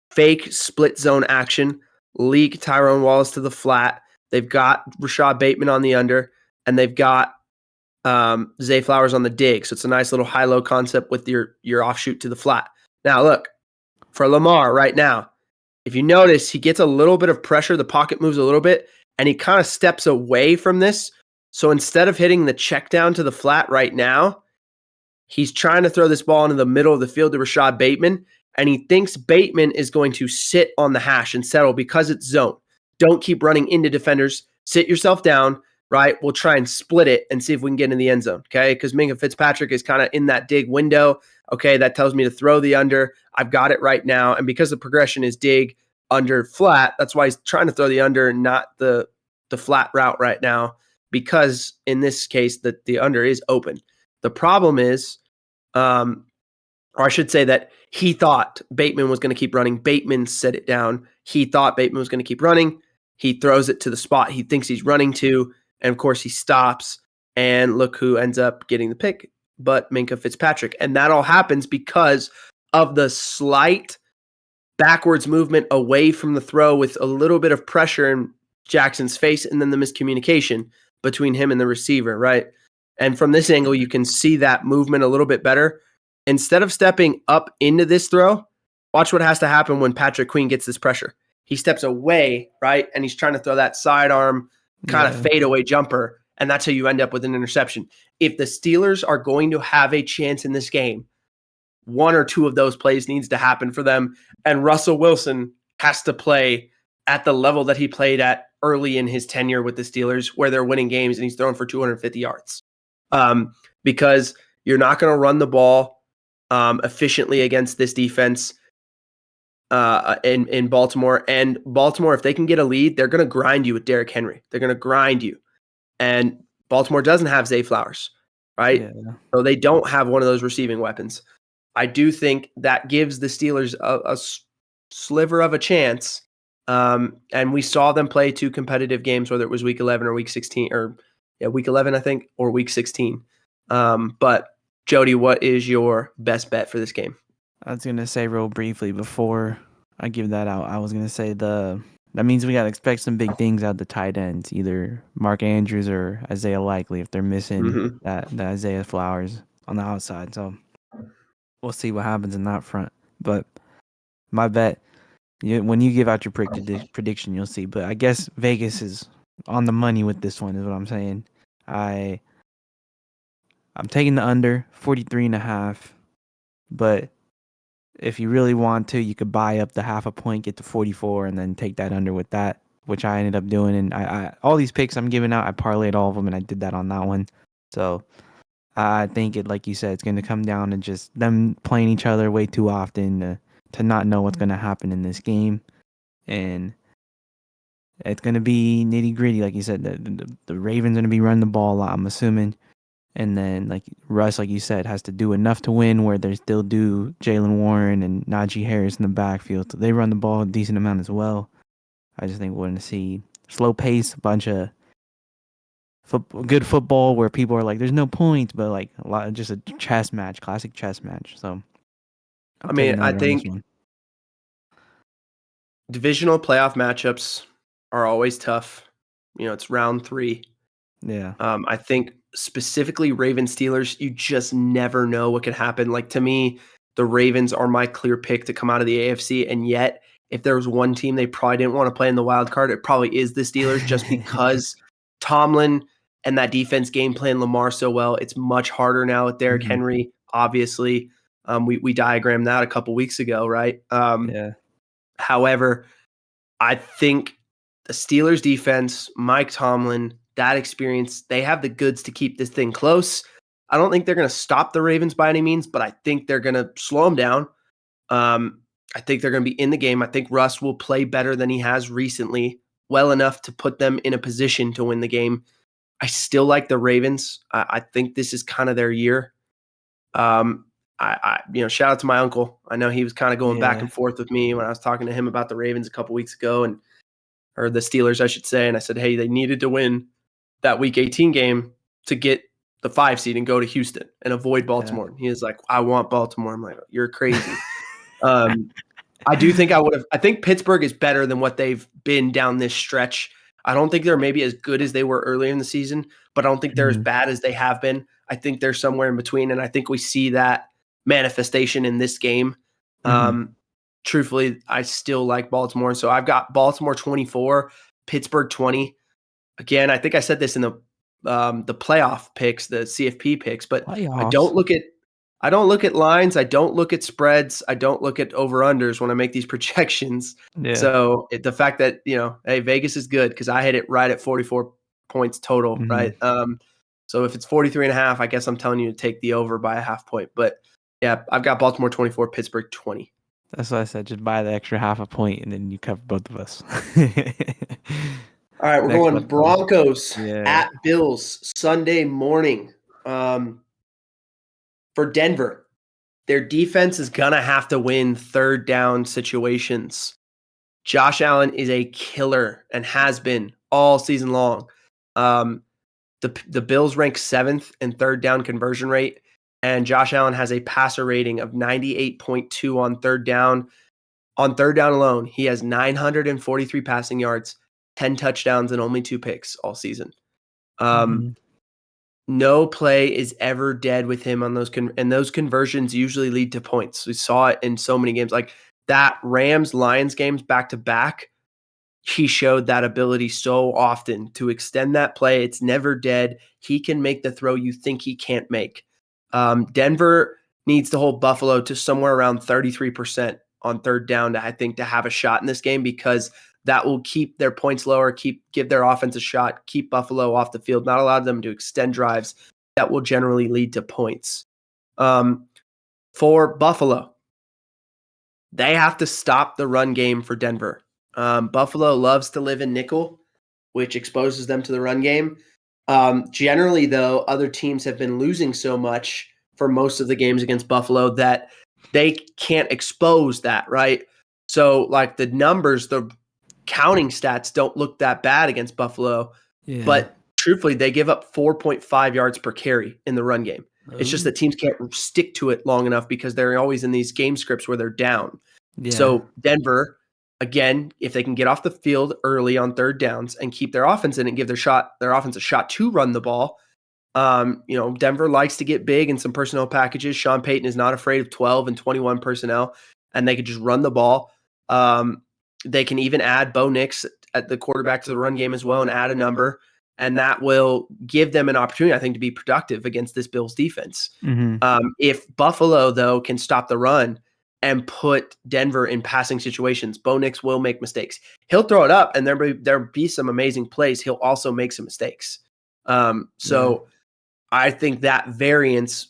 fake split zone action, leak Tyrone Wallace to the flat. They've got Rashad Bateman on the under, and they've got Zay Flowers on the dig. So it's a nice little high-low concept with your offshoot to the flat. Now, look, for Lamar right now, if you notice, he gets a little bit of pressure. The pocket moves a little bit, and he kind of steps away from this. So instead of hitting the check down to the flat right now, he's trying to throw this ball into the middle of the field to Rashad Bateman, and he thinks Bateman is going to sit on the hash and settle because it's zone. Don't keep running into defenders. Sit yourself down, right? We'll try and split it and see if we can get in the end zone, okay? Because Minkah Fitzpatrick is kind of in that dig window. Okay, that tells me to throw the under. I've got it right now. And because the progression is dig, under, flat, that's why he's trying to throw the under and not the flat route right now, because in this case, the under is open. The problem is, or I should say that he thought Bateman was going to keep running. Bateman set it down. He thought Bateman was going to keep running. He throws it to the spot he thinks he's running to, and of course he stops. And look who ends up getting the pick, but Minkah Fitzpatrick. And that all happens because of the slight backwards movement away from the throw with a little bit of pressure in Jackson's face, and then the miscommunication between him and the receiver, right? And from this angle, you can see that movement a little bit better. Instead of stepping up into this throw, watch what has to happen when Patrick Queen gets this pressure. He steps away, right? And he's trying to throw that sidearm kind of fadeaway jumper, and that's how you end up with an interception. If the Steelers are going to have a chance in this game, 1 or 2 of those plays needs to happen for them, and Russell Wilson has to play at the level that he played at early in his tenure with the Steelers, where they're winning games and he's throwing for 250 yards. Because you're not going to run the ball efficiently against this defense in Baltimore. And Baltimore, if they can get a lead, they're going to grind you with Derrick Henry. They're going to grind you. And Baltimore doesn't have Zay Flowers, right? Yeah. So they don't have one of those receiving weapons. I do think that gives the Steelers a sliver of a chance. And we saw them play 2 competitive games, whether it was week 11 or week 16, or week 11, I think, or week 16. But Jodye, what is your best bet for this game? I was gonna say real briefly before I give that out. I was gonna say that means we gotta expect some big things out of the tight ends, either Mark Andrews or Isaiah Likely if they're missing Mm-hmm. that Isaiah Flowers on the outside. So we'll see what happens in that front. But my bet, when you give out your prediction, you'll see. But I guess Vegas is on the money with this one, is what I'm saying. I'm taking the under 43.5, but if you really want to, you could buy up the half a point, get to 44, and then take that under with that, which I ended up doing. And I all these picks I'm giving out, I parlayed all of them, and I did that on that one. So I think like you said, it's going to come down to just them playing each other way too often to not know what's going to happen in this game. And it's going to be nitty gritty. Like you said, the Ravens are going to be running the ball a lot, I'm assuming. And then, like Russ, like you said, has to do enough to win where they still do Jalen Warren and Najee Harris in the backfield. So they run the ball a decent amount as well. I just think we're going to see slow pace, a bunch of good football where people are like, there's no points, but like a lot, just a chess match, classic chess match. So I'm taking I under on this think one. divisional playoff matchups are always tough. It's round 3. Yeah. I think specifically Ravens Steelers, you just never know what could happen. Like, to me, the Ravens are my clear pick to come out of the AFC. And yet, if there was one team they probably didn't want to play in the wild card, it probably is the Steelers, just because Tomlin and that defense game plan Lamar so well. It's much harder now with Derrick Mhm. Henry, obviously. We diagrammed that a couple weeks ago, right? Yeah. However, I think the Steelers defense, Mike Tomlin, that experience, they have the goods to keep this thing close. I don't think they're going to stop the Ravens by any means, but I think they're going to slow them down. I think they're going to be in the game. I think Russ will play better than he has recently, well enough to put them in a position to win the game. I still like the Ravens. I think this is kind of their year. Shout out to my uncle. I know he was kind of going back Yeah. and forth with me when I was talking to him about the Ravens a couple weeks ago, or the Steelers, I should say. And I said, hey, they needed to win that week 18 game to get the 5 seed and go to Houston and avoid Baltimore. And he is like, I want Baltimore. I'm like, you're crazy. I do think I think Pittsburgh is better than what they've been down this stretch. I don't think they're maybe as good as they were earlier in the season, but I don't think they're as bad as they have been. I think they're somewhere in between. And I think we see that manifestation in this game. Truthfully, I still like Baltimore. So I've got Baltimore 24, Pittsburgh 20. Again, I think I said this in the playoff picks, the CFP picks, but I don't Playoffs. look at lines. I don't look at spreads. I don't look at over-unders when I make these projections. Yeah. So the fact that, hey, Vegas is good because I hit it right at 44 points total, right? So if it's 43.5, I guess I'm telling you to take the over by a half point. But yeah, I've got Baltimore 24, Pittsburgh 20. That's what I said. Just buy the extra half a point, and then you cover both of us. All right, we're Next going up, though. Broncos Yeah. at Bills Sunday morning. For Denver, their defense is going to have to win third down situations. Josh Allen is a killer and has been all season long. The Bills rank 7th in third down conversion rate, and Josh Allen has a passer rating of 98.2 on third down. On third down alone, he has 943 passing yards, 10 touchdowns, and only 2 picks all season. No play is ever dead with him on those, and those conversions usually lead to points. We saw it in so many games, like that Rams-Lions games back to back. He showed that ability so often to extend that play. It's never dead. He can make the throw you think he can't make. Denver needs to hold Buffalo to somewhere around 33% on third down to have a shot in this game, because that will keep their points lower, give their offense a shot, keep Buffalo off the field, not allow them to extend drives that will generally lead to points. For Buffalo, they have to stop the run game for Denver. Buffalo loves to live in nickel, which exposes them to the run game. Generally, though, other teams have been losing so much for most of the games against Buffalo that they can't expose that, right? So, like the numbers, the counting stats don't look that bad against Buffalo, Yeah. but truthfully, they give up 4.5 yards per carry in the run game. It's just Oh. that teams can't stick to it long enough because they're always in these game scripts where they're down. Yeah. So Denver, again, if they can get off the field early on third downs and keep their offense in and give their offense a shot to run the ball, Denver likes to get big in some personnel packages. Sean Payton is not afraid of 12 and 21 personnel, and they could just run the ball. They can even add Bo Nix at the quarterback to the run game as well and add a number, and that will give them an opportunity, I think, to be productive against this Bills defense. Mm-hmm. If Buffalo, though, can stop the run and put Denver in passing situations, Bo Nix will make mistakes. He'll throw it up, and there'll be some amazing plays. He'll also make some mistakes. So I think that variance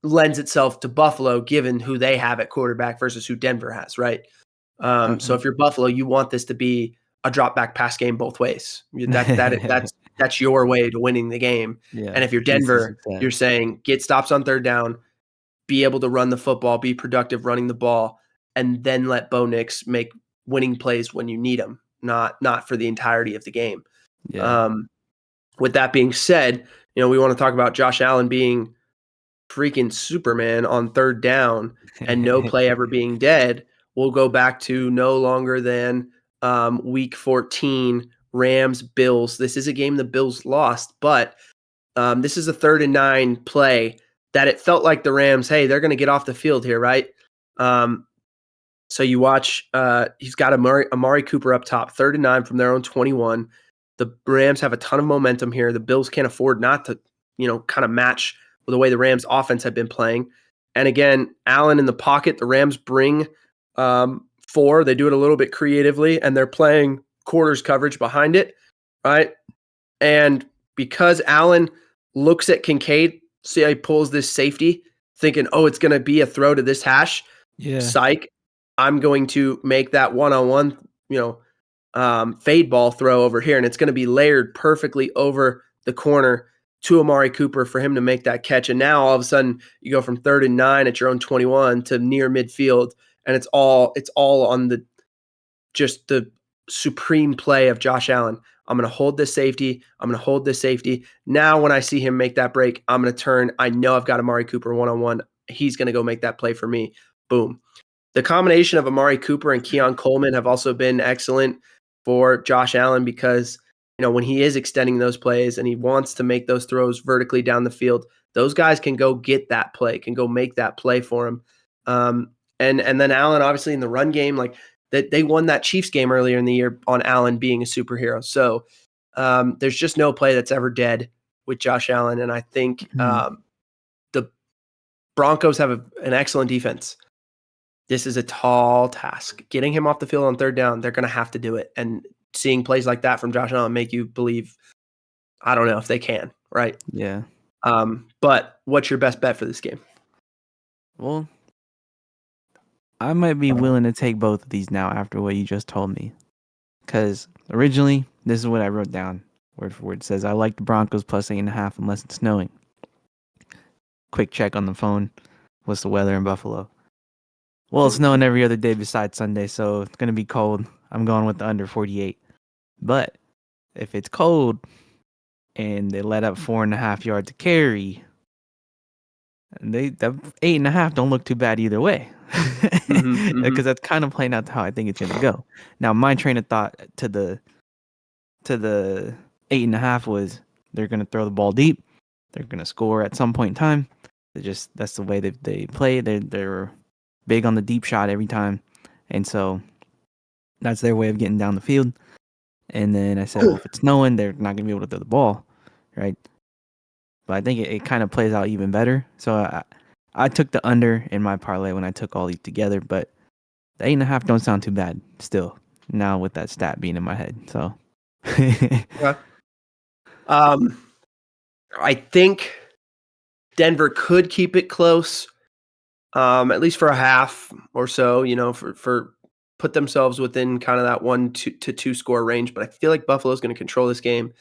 lends itself to Buffalo, given who they have at quarterback versus who Denver has, right? So if you're Buffalo, you want this to be a drop back pass game both ways. That's your way to winning the game. Yeah. And if you're Denver, you're saying get stops on third down, be able to run the football, be productive running the ball, and then let Bo Nix make winning plays when you need them, not for the entirety of the game. Yeah. With that being said, we want to talk about Josh Allen being freaking Superman on third down and no play ever being dead. We'll go back to no longer than week 14, Rams, Bills. This is a game the Bills lost, but this is a 3rd and 9 play that it felt like the Rams, hey, they're going to get off the field here, right? So you watch, he's got Amari Cooper up top, 3rd and 9 from their own 21. The Rams have a ton of momentum here. The Bills can't afford not to, kind of match with the way the Rams offense have been playing. And again, Allen in the pocket, the Rams bring 4. They do it a little bit creatively, and they're playing quarters coverage behind it, right? And because Allen looks at Kincaid, see how he pulls this safety, thinking, oh, it's going to be a throw to this hash. Yeah. Psych. I'm going to make that one-on-one, fade ball throw over here, and it's going to be layered perfectly over the corner to Amari Cooper for him to make that catch. And now all of a sudden you go from 3rd and 9 at your own 21 to near midfield, and it's all on the supreme play of Josh Allen. I'm going to hold this safety. I'm going to hold this safety. Now when I see him make that break, I'm going to turn. I know I've got Amari Cooper one-on-one. He's going to go make that play for me. Boom. The combination of Amari Cooper and Keon Coleman have also been excellent for Josh Allen because, when he is extending those plays and he wants to make those throws vertically down the field, those guys can go get that play, can go make that play for him. And then Allen, obviously in the run game, like that they won that Chiefs game earlier in the year on Allen being a superhero. So there's just no play that's ever dead with Josh Allen. And I think the Broncos have an excellent defense. This is a tall task. Getting him off the field on third down, they're going to have to do it. And seeing plays like that from Josh Allen make you believe, I don't know if they can, right? Yeah. But what's your best bet for this game? Well, I might be willing to take both of these now after what you just told me. Because originally, this is what I wrote down, word for word. It says, I like the Broncos plus 8.5 unless it's snowing. Quick check on the phone. What's the weather in Buffalo? Well, it's snowing every other day besides Sunday, so it's going to be cold. I'm going with the under 48. But if it's cold and they let up 4.5 yards to carry, the 8.5 don't look too bad either way. Because that's kind of playing out how I think it's going to go. Now, my train of thought to the 8.5 was they're going to throw the ball deep. They're going to score at some point in time. That's the way they play. They're big on the deep shot every time. And so that's their way of getting down the field. And then I said, well, if it's snowing, they're not going to be able to throw the ball, right? But I think it kind of plays out even better. So I took the under in my parlay when I took all these together, but the 8.5 don't sound too bad still, now with that stat being in my head. So Yeah. I think Denver could keep it close, at least for a half or so, for put themselves within kind of that 1 to 2 score range. But I feel like Buffalo's going to control this game.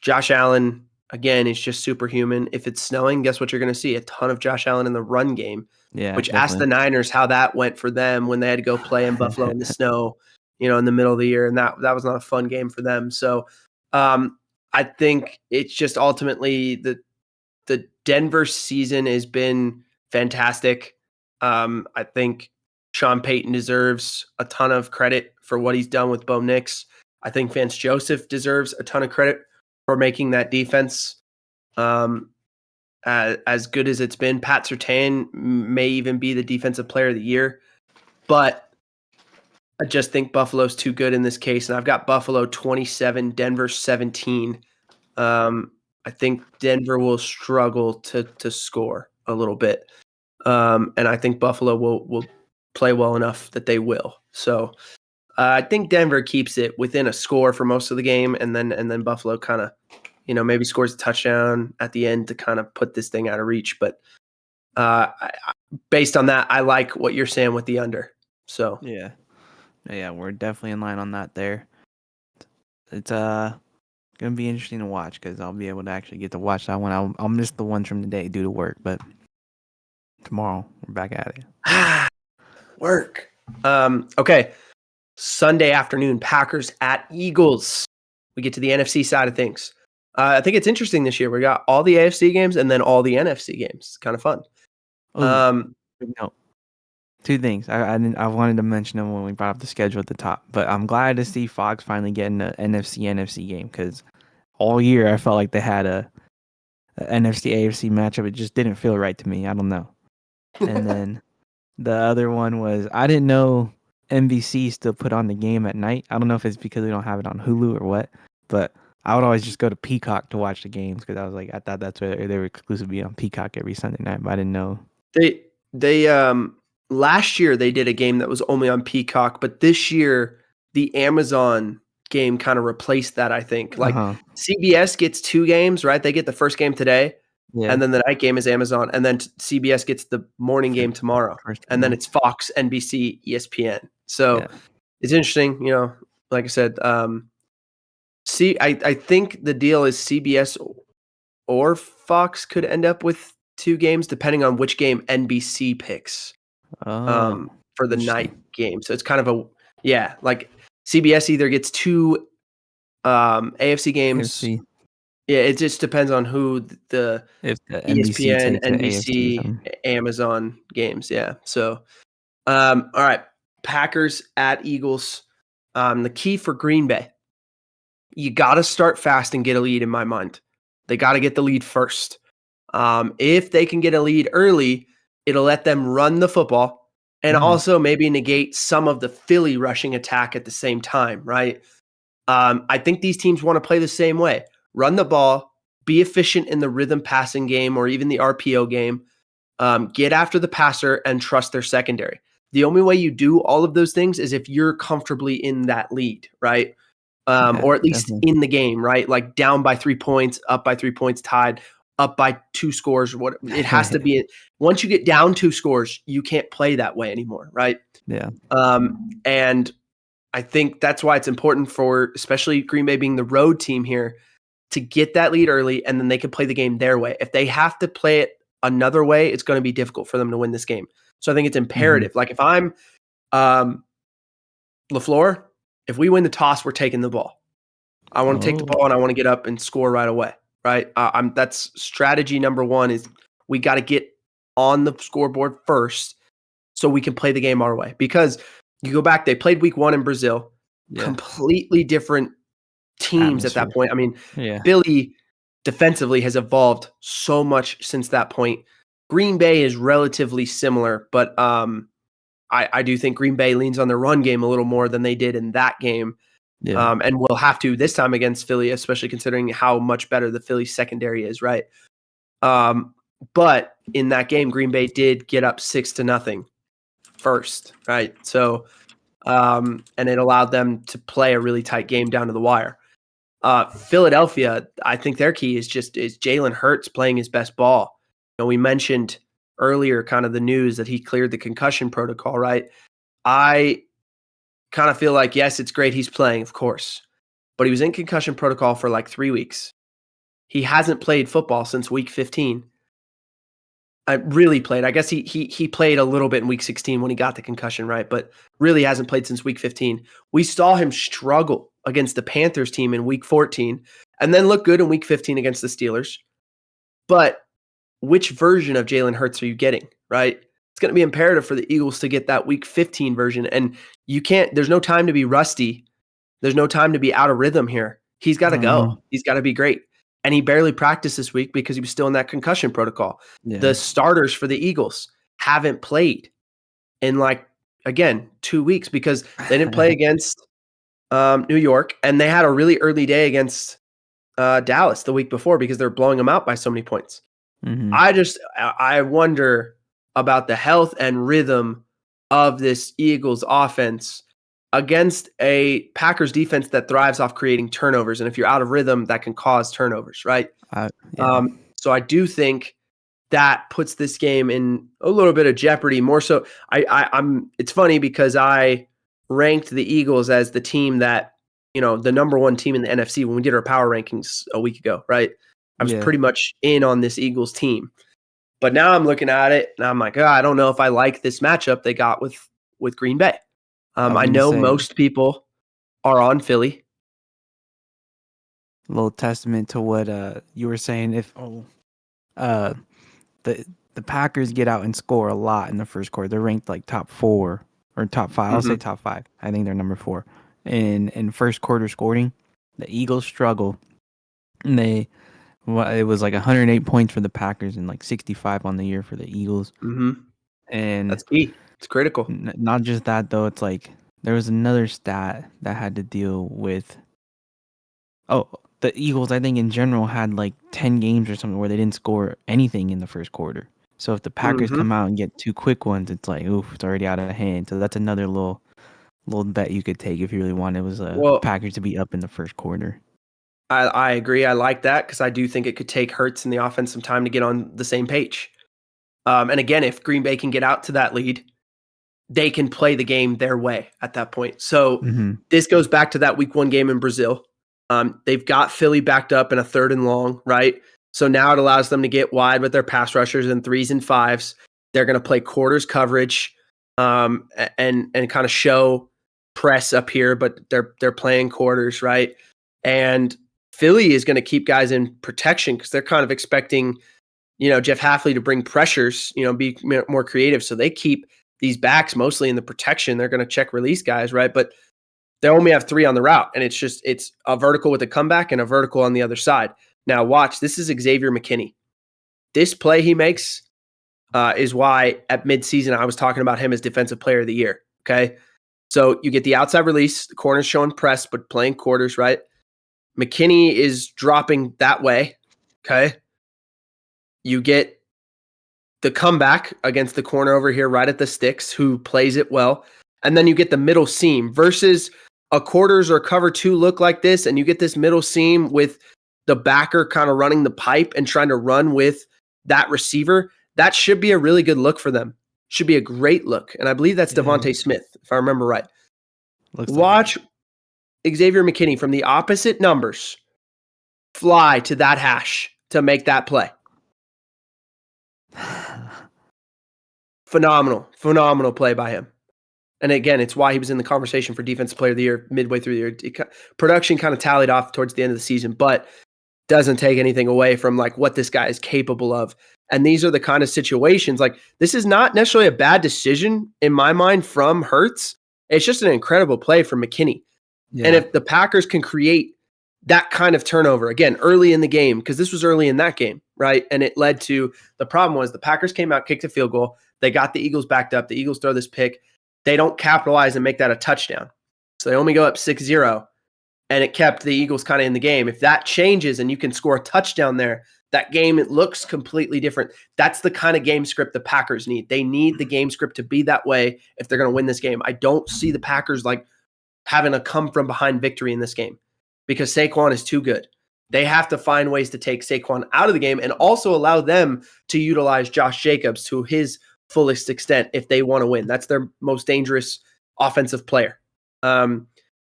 Josh Allen, again, is just superhuman. If it's snowing, guess what you're going to see? A ton of Josh Allen in the run game, Yeah, which asked the definitely. Niners how that went for them when they had to go play in Buffalo in the snow, in the middle of the year. And that was not a fun game for them. So I think it's just ultimately the Denver season has been fantastic. I think Sean Payton deserves a ton of credit for what he's done with Bo Nix. I think Vance Joseph deserves a ton of credit for making that defense as good as it's been. Pat Surtain may even be the defensive player of the year, but I just think Buffalo's too good in this case, and I've got Buffalo 27, Denver 17. I think Denver will struggle to score a little bit, and I think Buffalo will play well enough that they will. So I think Denver keeps it within a score for most of the game, and then Buffalo kind of, maybe scores a touchdown at the end to kind of put this thing out of reach. But based on that, I like what you're saying with the under. So Yeah, we're definitely in line on that there. It's gonna be interesting to watch because I'll be able to actually get to watch that one. I'll miss the ones from today due to work, but tomorrow we're back at it. Work. Okay. Sunday afternoon, Packers at Eagles. We get to the NFC side of things. I think it's interesting this year. We got all the AFC games and then all the NFC games. It's kind of fun. Oh, no. Two things. I wanted to mention them when we brought up the schedule at the top, but I'm glad to see Fox finally getting the NFC game because all year I felt like they had a NFC AFC matchup. It just didn't feel right to me. I don't know. And then the other one was I didn't know NBC still put on the game at night. I don't know if it's because we don't have it on Hulu or what, but I would always just go to Peacock to watch the games because I thought that's where they were exclusively on Peacock every Sunday night, but I didn't know. They last year they did a game that was only on Peacock, but this year the Amazon game kind of replaced that, I think. Like CBS gets 2 games, right? They get the first game today, and then the night game is Amazon, and then CBS gets the morning game tomorrow, and then it's Fox, NBC, ESPN. So it's interesting, like I said, I think the deal is CBS or Fox could end up with 2 games depending on which game NBC picks for the night game. So it's kind of like CBS either gets 2 AFC games. AFC. Yeah, it just depends on who If the NBC ESPN, takes the AFC NBC, Amazon games. Yeah. So, all right. Packers at Eagles. The key for Green Bay, you got to start fast and get a lead in my mind. They got to get the lead first. If they can get a lead early, it'll let them run the football and also maybe negate some of the Philly rushing attack at the same time, right? I think these teams want to play the same way. Run the ball, be efficient in the rhythm passing game or even the RPO game, get after the passer and trust their secondary. The only way you do all of those things is if you're comfortably in that lead, right? Or at least in the game, right? Like down by 3 points, up by 3 points, tied, up by 2 scores. What it has to be. Once you get down 2 scores, you can't play that way anymore, right? Yeah. And I think that's why it's important for, especially Green Bay being the road team here, to get that lead early, and then they can play the game their way. If they have to play it another way, it's going to be difficult for them to win this game. So I think it's imperative. Like if I'm LaFleur, if we win the toss, we're taking the ball. I want to take the ball and I want to get up and score right away, right? That's strategy number 1 is we got to get on the scoreboard first so we can play the game our way. Because you go back, they played week 1 in Brazil, completely different teams at that point. I mean, Philly defensively has evolved so much since that point. Green Bay is relatively similar, but I do think Green Bay leans on their run game a little more than they did in that game. And we'll have to this time against Philly, especially considering how much better the Philly secondary is, right? But in that game, Green Bay did get up 6-0 first, right? So, and it allowed them to play a really tight game down to the wire. Philadelphia, I think their key is Jalen Hurts playing his best ball. We mentioned earlier kind of the news that he cleared the concussion protocol, right? I kind of feel like, yes, it's great he's playing, of course, but he was in concussion protocol for like 3 weeks. He hasn't played football since week 15. I really played. I guess he played a little bit in week 16 when he got the concussion, right? But really hasn't played since week 15. We saw him struggle against the Panthers team in week 14 and then look good in week 15 against the Steelers. But which version of Jalen Hurts are you getting, right? It's going to be imperative for the Eagles to get that week 15 version. And there's no time to be rusty. There's no time to be out of rhythm here. He's got to go. He's got to be great. And he barely practiced this week because he was still in that concussion protocol. Yeah. The starters for the Eagles haven't played in 2 weeks because they didn't play against New York, and they had a really early day against Dallas the week before because they're blowing them out by so many points. Mm-hmm. I wonder about the health and rhythm of this Eagles offense against a Packers defense that thrives off creating turnovers. And if you're out of rhythm, that can cause turnovers, right? Yeah. So I do think that puts this game in a little bit of jeopardy. More so, it's funny because I ranked the Eagles as the team that, the number one team in the NFC when we did our power rankings a week ago, right? I was pretty much in on this Eagles team. But now I'm looking at it and I'm like, I don't know if I like this matchup they got with Green Bay. I know most people are on Philly. A little testament to what you were saying. If the Packers get out and score a lot in the first quarter, they're ranked like top 4 or top 5. I'll say top 5. I think they're number 4 in first quarter scoring. The Eagles struggle, and it was like 108 points for the Packers and like 65 on the year for the Eagles. Mm-hmm. And that's key. It's critical. Not just that, though. It's like there was another stat that had to deal with. The Eagles, I think in general, had like 10 games or something where they didn't score anything in the first quarter. So if the Packers come out and get 2 quick ones, it's like, oof, it's already out of hand. So that's another little bet you could take if you really wanted. It was Packers to be up in the first quarter. I agree. I like that because I do think it could take Hurts and the offense some time to get on the same page. And again, if Green Bay can get out to that lead, they can play the game their way at that point. So this goes back to that week 1 game in Brazil. They've got Philly backed up in a 3rd and long, right? So now it allows them to get wide with their pass rushers in 3s and 5s. They're going to play quarters coverage and kind of show press up here, but they're playing quarters, right? And Philly is going to keep guys in protection because they're kind of expecting, Jeff Hafley to bring pressures, be more creative. So they keep these backs mostly in the protection. They're going to check release guys, right? But they only have 3 on the route, and it's a vertical with a comeback and a vertical on the other side. Now watch, this is Xavier McKinney. This play he makes is why at midseason I was talking about him as Defensive Player of the Year, okay? So you get the outside release, the corner's showing press, but playing quarters, right? McKinney is dropping that way, okay? You get the comeback against the corner over here right at the sticks who plays it well, and then you get the middle seam versus a quarters or cover 2 look like this, and you get this middle seam with the backer kind of running the pipe and trying to run with that receiver. That should be a really good look for them. Should be a great look. And I believe that's Devontae Smith, if I remember right. Watch Xavier McKinney from the opposite numbers fly to that hash to make that play. Phenomenal play by him. And again, it's why he was in the conversation for Defensive Player of the Year midway through the year. Production kind of tallied off towards the end of the season, but doesn't take anything away from like what this guy is capable of. And these are the kind of situations, like this is not necessarily a bad decision in my mind from Hurts. It's just an incredible play from McKinney. Yeah. And if the Packers can create that kind of turnover, again, early in the game, because this was early in that game, right? And it led to, the problem was the Packers came out, kicked a field goal. They got the Eagles backed up. The Eagles throw this pick. They don't capitalize and make that a touchdown. So they only go up 6-0, and it kept the Eagles kind of in the game. If that changes and you can score a touchdown there, that game, it looks completely different. That's the kind of game script the Packers need. They need the game script to be that way if they're going to win this game. I don't see the Packers like having a come from behind victory in this game because Saquon is too good. They have to find ways to take Saquon out of the game and also allow them to utilize Josh Jacobs to his fullest extent if they want to win. That's their most dangerous offensive player. And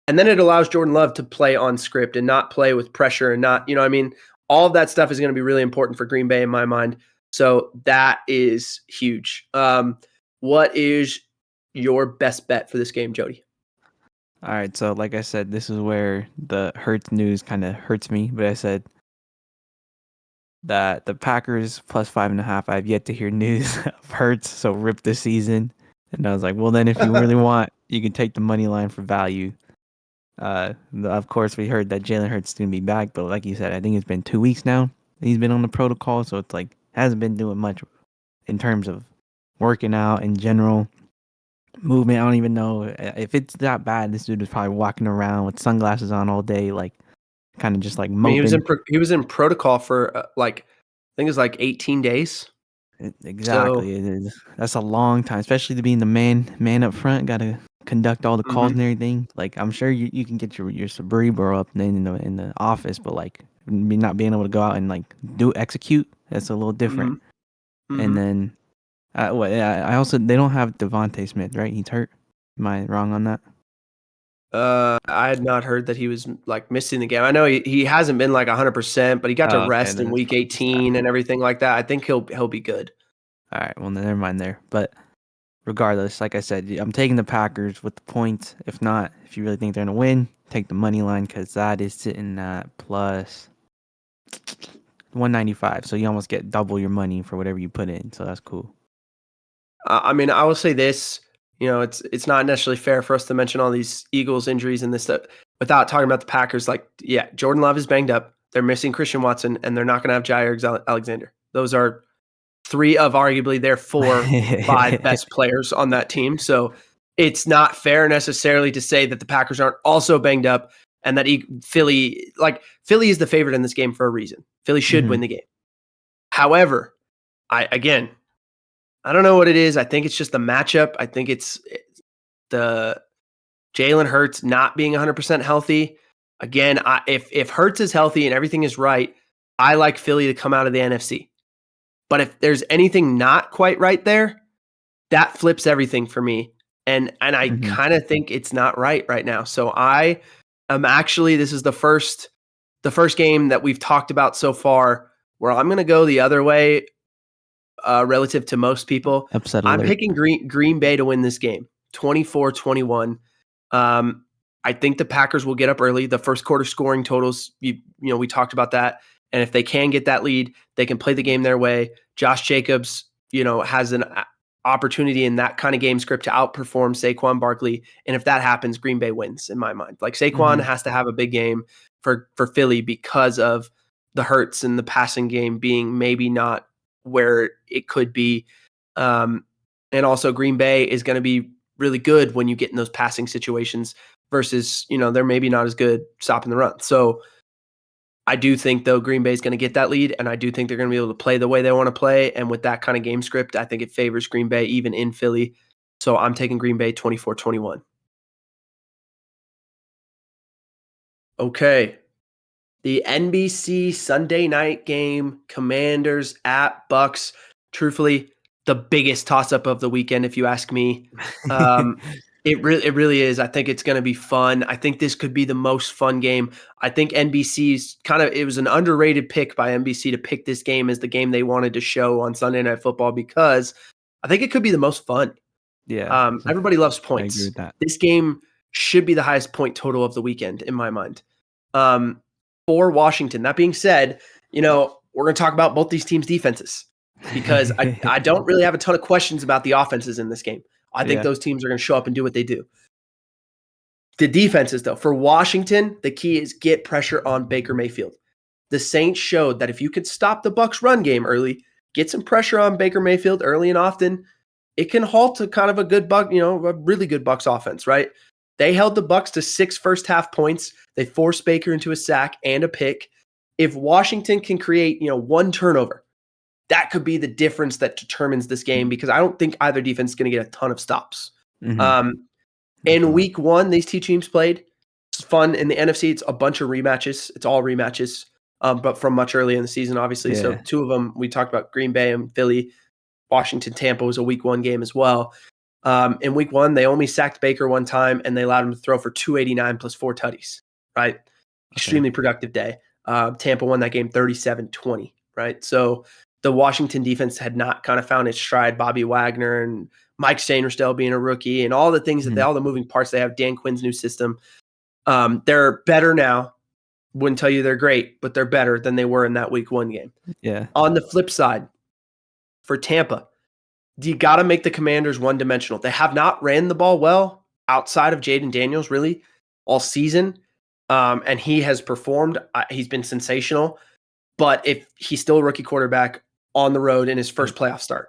then it allows Jordan Love to play on script and not play with pressure and not, all of that stuff is going to be really important for Green Bay in my mind. So that is huge. What is your best bet for this game, Jodye? All right, so like I said, this is where the Hurts news kind of hurts me, but I said that the Packers plus 5.5. I've yet to hear news of Hurts, so rip this season. And I was like, well, then if you really want, you can take the money line for value. Of course, we heard that Jalen Hurts is going to be back, but like you said, I think it's been 2 weeks now. He's been on the protocol, so it's like hasn't been doing much in terms of working out in general. Movement, I don't even know if it's that bad. This dude was probably walking around with sunglasses on all day, like kind of just like I mean, moping. he was in protocol for I think it was like 18 days. So, Exactly, it is. That's a long time, especially to be in the man up front. Got to conduct all the calls and everything. Like I'm sure you can get your cerebral up in the office, but like not being able to go out and like execute, that's a little different. And then I also they don't have Devontae Smith, right? He's hurt. Am I wrong on that? I had not heard that he was like missing the game. I know he hasn't been like 100%, but he got to Oh, okay, rest then in it's week probably just that. 18 and everything like that. I think he'll be good. All right, well, never mind there. But regardless, like I said, I'm taking the Packers with the points. If not, if you really think they're going to win, take the money line because that is sitting at plus 195. So you almost get double your money for whatever you put in. So that's cool. I mean, I will say this. It's not necessarily fair for us to mention all these Eagles injuries and this stuff without talking about the Packers. Like, yeah, Jordan Love is banged up. They're missing Christian Watson, and they're not going to have Jair Alexander. Those are three of arguably their 4-5 best players on that team. So it's not fair necessarily to say that the Packers aren't also banged up and that Philly is the favorite in this game for a reason. Philly should win the game. However, I don't know what it is. I think it's just the matchup. I think it's the Jalen Hurts not being 100% healthy. Again, if Hurts is healthy and everything is right, I like Philly to come out of the NFC. But if there's anything not quite right there, that flips everything for me. And I kind of think it's not right now. So I am actually, this is the first game that we've talked about so far where I'm going to go the other way relative to most people. Upset I'm alert. picking Green Bay to win this game, 24-21. I think the Packers will get up early. The first quarter scoring totals, we talked about that. And if they can get that lead, they can play the game their way. Josh Jacobs, has an opportunity in that kind of game script to outperform Saquon Barkley. And if that happens, Green Bay wins in my mind. Like Saquon has to have a big game for Philly because of the Hurts and the passing game being maybe not where it could be. And also Green Bay is going to be really good when you get in those passing situations versus, they're maybe not as good stopping the run. So I do think, though, Green Bay is going to get that lead, and I do think they're going to be able to play the way they want to play. And with that kind of game script, I think it favors Green Bay even in Philly. So I'm taking Green Bay 24-21. Okay. The NBC Sunday night game, Commanders at Bucks. Truthfully, the biggest toss-up of the weekend, if you ask me. It really is. I think it's going to be fun. I think this could be the most fun game. I think NBC's it was an underrated pick by NBC to pick this game as the game they wanted to show on Sunday Night Football because I think it could be the most fun. Yeah. Everybody loves I points. agree with that. This game should be the highest point total of the weekend in my mind. For Washington. That being said, we're going to talk about both these teams' defenses because I don't really have a ton of questions about the offenses in this game. I think those teams are going to show up and do what they do. The defenses, though, for Washington, the key is get pressure on Baker Mayfield. The Saints showed that if you could stop the Bucs run game early, get some pressure on Baker Mayfield early and often, it can halt to kind of a good a really good Bucs offense, right? They held the Bucs to 6 first half points. They forced Baker into a sack and a pick. If Washington can create, one turnover, that could be the difference that determines this game because I don't think either defense is going to get a ton of stops. In week 1, these two teams played. It's fun. In the NFC, it's a bunch of rematches. It's all rematches, but from much earlier in the season, obviously. Yeah. So 2 of them, we talked about Green Bay and Philly. Washington, Tampa was a week 1 game as well. In week 1, they only sacked Baker 1 time, and they allowed him to throw for 289 plus 4 tutties, right? Extremely productive day. Tampa won that game 37-20, right? So the Washington defense had not kind of found its stride. Bobby Wagner and Mike Sainristil being a rookie and all the things that all the moving parts they have, Dan Quinn's new system. They're better now. Wouldn't tell you they're great, but they're better than they were in that week 1 game. Yeah. On the flip side, for Tampa, you got to make the Commanders one-dimensional. They have not ran the ball well outside of Jaden Daniels really all season, and he has performed. He's been sensational, but if he's still a rookie quarterback on the road in his first playoff start,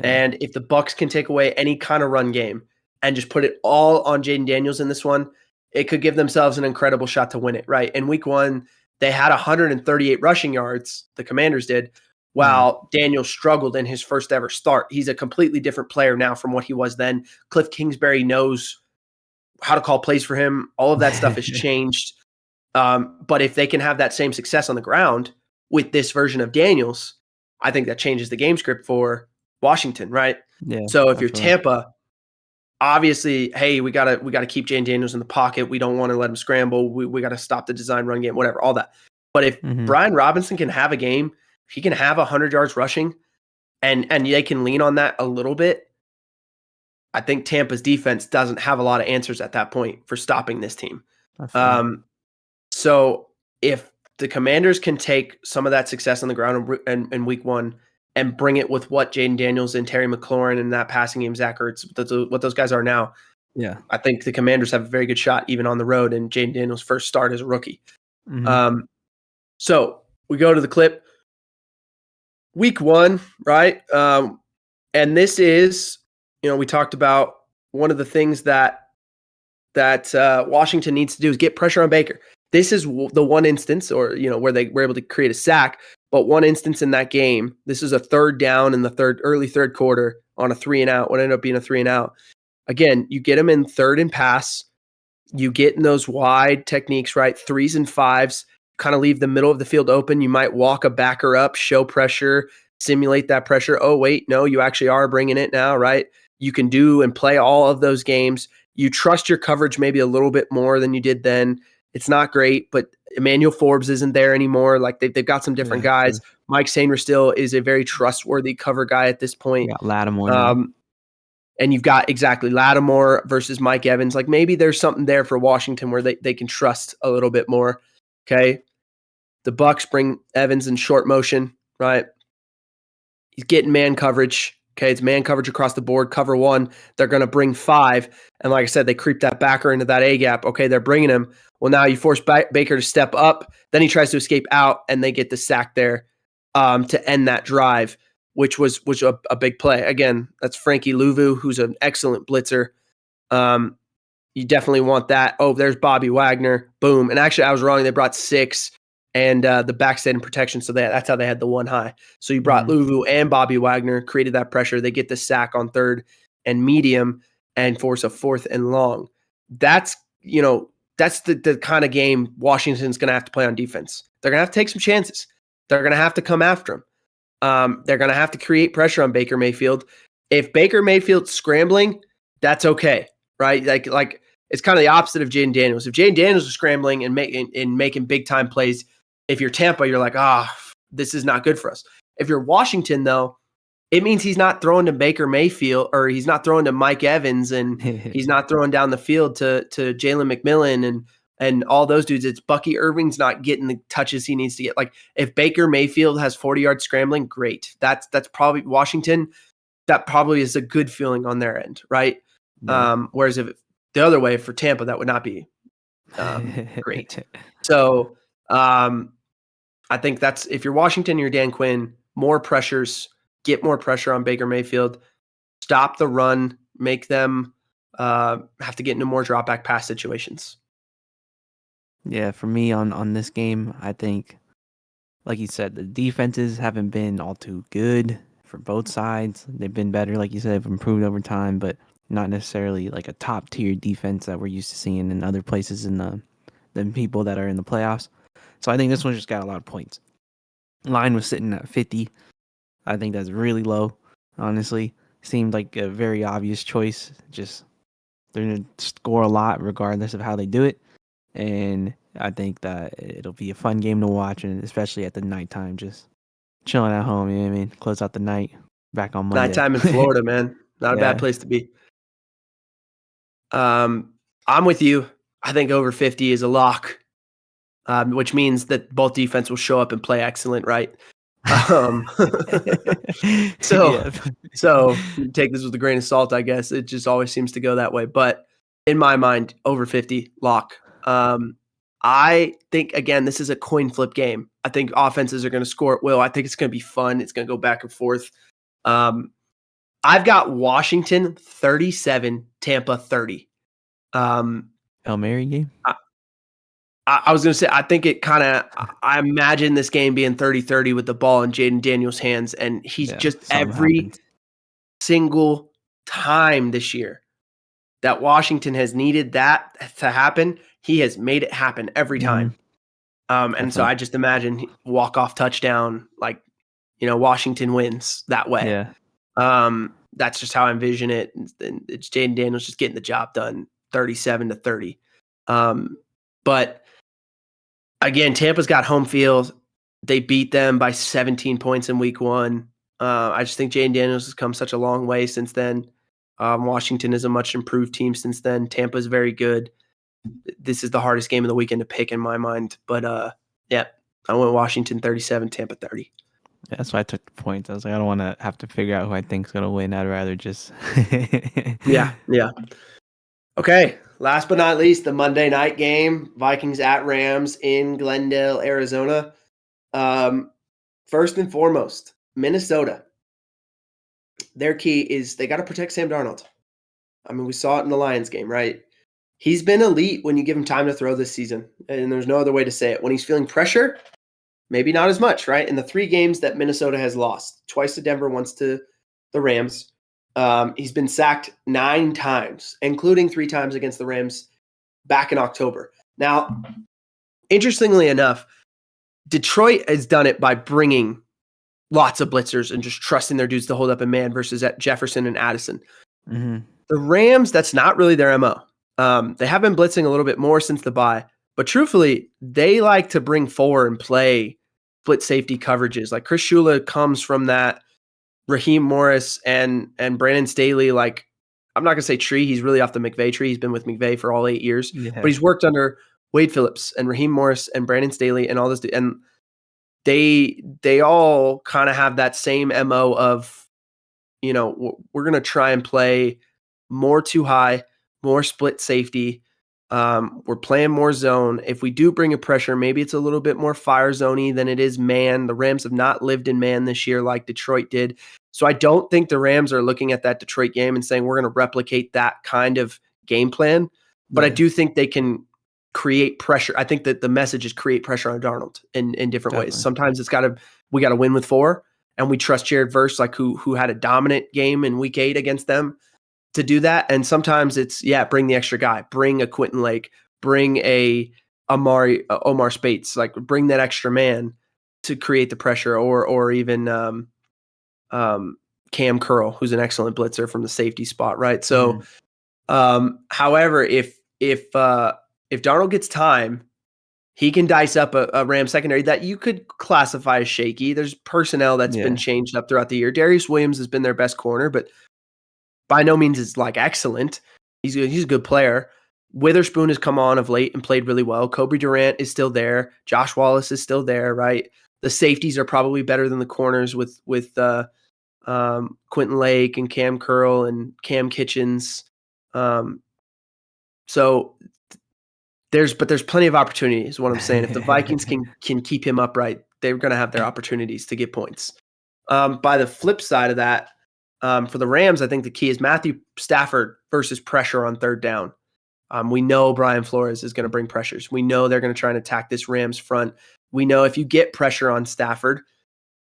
and if the Bucs can take away any kind of run game and just put it all on Jaden Daniels in this one, it could give themselves an incredible shot to win it, right? In week 1, they had 138 rushing yards, the Commanders did, while Daniels struggled in his first ever start. He's a completely different player now from what he was then. Cliff Kingsbury knows how to call plays for him. All of that stuff has changed. But if they can have that same success on the ground with this version of Daniels, I think that changes the game script for Washington, right? Yeah. So if you're Tampa, obviously, hey, we gotta keep Jane Daniels in the pocket. We don't want to let him scramble. We got to stop the design run game, whatever, all that. But if Brian Robinson can have a game, he can have 100 yards rushing, and they can lean on that a little bit. I think Tampa's defense doesn't have a lot of answers at that point for stopping this team. So if the Commanders can take some of that success on the ground in week 1 and bring it with what Jaden Daniels and Terry McLaurin and that passing game, Zach Ertz, what those guys are now, I think the Commanders have a very good shot even on the road in Jaden Daniels' first start as a rookie. So we go to the clip. Week 1, right? And this is, we talked about one of the things that Washington needs to do is get pressure on Baker. This is the one instance, or where they were able to create a sack, but one instance in that game. This is a third down in the early third quarter on a 3-and-out. What ended up being a 3-and-out. Again, you get them in third and pass. You get in those wide techniques, right? 3s and 5s. Kind of leave the middle of the field open. You might walk a backer up, show pressure, simulate that pressure. Oh, wait, no, you actually are bringing it now, right? You can do and play all of those games. You trust your coverage maybe a little bit more than you did then. It's not great, but Emmanuel Forbes isn't there anymore. Like they've got some different guys. True. Mike Sainristil is a very trustworthy cover guy at this point. You got Lattimore. And you've got exactly Lattimore versus Mike Evans. Like maybe there's something there for Washington where they can trust a little bit more. Okay. The Bucs bring Evans in short motion, right? He's getting man coverage. Okay, it's man coverage across the board. Cover 1, they're going to bring 5. And like I said, they creep that backer into that A gap. Okay, they're bringing him. Well, now you force Baker to step up. Then he tries to escape out, and they get the sack there to end that drive, which was a big play. Again, that's Frankie Louvu, who's an excellent blitzer. You definitely want that. Oh, there's Bobby Wagner. Boom. And actually, I was wrong. They brought 6. And the back stayed in protection, so that's how they had the 1 high. So you brought Louvu and Bobby Wagner, created that pressure. They get the sack on 3rd and medium and force a 4th and long. That's the kind of game Washington's going to have to play on defense. They're going to have to take some chances. They're going to have to come after him. They're going to have to create pressure on Baker Mayfield. If Baker Mayfield's scrambling, that's okay, right? Like it's kind of the opposite of Jaden Daniels. If Jaden Daniels is scrambling and making big time plays, if you're Tampa, you're like, this is not good for us. If you're Washington, though, it means he's not throwing to Baker Mayfield, or he's not throwing to Mike Evans, and he's not throwing down the field to Jalen McMillan and all those dudes. It's Bucky Irving's not getting the touches he needs to get. Like if Baker Mayfield has 40 yards scrambling, great. That's probably Washington. That probably is a good feeling on their end, right? Yeah. Whereas if the other way for Tampa, that would not be great. So I think that's, if you're Washington, you're Dan Quinn, more pressures, get more pressure on Baker Mayfield, stop the run, make them have to get into more drop back pass situations. Yeah, for me on this game, I think, like you said, the defenses haven't been all too good for both sides. They've been better, like you said, have improved over time, but not necessarily like a top tier defense that we're used to seeing in other places in the people that are in the playoffs. So I think this one just got a lot of points. Line was sitting at 50. I think that's really low, honestly. Seemed like a very obvious choice. Just they're going to score a lot regardless of how they do it. And I think that it'll be a fun game to watch, and especially at the nighttime, just chilling at home. You know what I mean? Close out the night, back on Monday. Nighttime in Florida, man. Not a bad Yeah. place to be. I'm with you. I think over 50 is a lock, which means that both defense will show up and play excellent, right? So Yeah. take this with a grain of salt, I guess. It just always seems to go that way. But in my mind, over 50, lock. I think, again, this is a coin flip game. I think offenses are going to score at will. I think it's going to be fun. It's going to go back and forth. I've got Washington 37, Tampa 30. Hail Mary game? I was going to say, I think it kind of, I imagine this game being 30-30 with the ball in Jaden Daniels' hands. And he's just every single time this year that Washington has needed that to happen, he has made it happen every time. And so I just imagine walk-off touchdown, like, Washington wins that way. Yeah. That's just how I envision it. It's Jaden Daniels just getting the job done, 37-30. But again, Tampa's got home field. They beat them by 17 points in week 1. I just think Jaden Daniels has come such a long way since then. Washington is a much improved team since then. Tampa's very good. This is the hardest game of the weekend to pick in my mind. But yeah, I went Washington 37, Tampa 30. Yeah, that's why I took the points. I was like, I don't want to have to figure out who I think's gonna win. I'd rather just Yeah. Okay, last but not least, the Monday night game, Vikings at Rams in Glendale, Arizona. First and foremost, Minnesota. Their key is they got to protect Sam Darnold. I mean, we saw it in the Lions game, right? He's been elite when you give him time to throw this season, and there's no other way to say it. When he's feeling pressure, maybe not as much, right? In the 3 games that Minnesota has lost, twice to Denver, once to the Rams, he's been sacked 9 times, including 3 times against the Rams back in October. Now, interestingly enough, Detroit has done it by bringing lots of blitzers and just trusting their dudes to hold up in man versus at Jefferson and Addison. Mm-hmm. The Rams, that's not really their MO. They have been blitzing a little bit more since the bye, but truthfully, they like to bring 4 and play split safety coverages. Like Chris Shula comes from that. Raheem Morris and Brandon Staley, like, I'm not going to say tree. He's really off the McVay tree. He's been with McVay for all 8 years, but he's worked under Wade Phillips and Raheem Morris and Brandon Staley and all this. And they all kind of have that same MO of, we're going to try and play more too high, more split safety. We're playing more zone. If we do bring a pressure, maybe it's a little bit more fire zone-y than it is man. The Rams have not lived in man this year like Detroit did. So I don't think the Rams are looking at that Detroit game and saying we're going to replicate that kind of game plan. But I do think they can create pressure. I think that the message is create pressure on Darnold in different ways. Sometimes we got to win with 4, and we trust Jared Verse, like who had a dominant game in week 8 against them, to do that. And sometimes it's, bring the extra guy, bring a Quentin Lake, bring a Omar Spates, like bring that extra man to create the pressure, or even Cam Curl, who's an excellent blitzer from the safety spot, right? So, however, if Darnold gets time, he can dice up a Ram secondary that you could classify as shaky. There's personnel that's been changed up throughout the year. Darius Williams has been their best corner, but by no means is like excellent. He's a good player. Witherspoon has come on of late and played really well. Kobe Durant is still there. Josh Wallace is still there, right? The safeties are probably better than the corners with Quentin Lake and Cam Curl and Cam Kitchens. So there's plenty of opportunity is what I'm saying. If the Vikings can keep him upright, they're going to have their opportunities to get points. By the flip side of that, for the Rams, I think the key is Matthew Stafford versus pressure on third down. We know Brian Flores is going to bring pressures. We know they're going to try and attack this Rams front. We know if you get pressure on Stafford,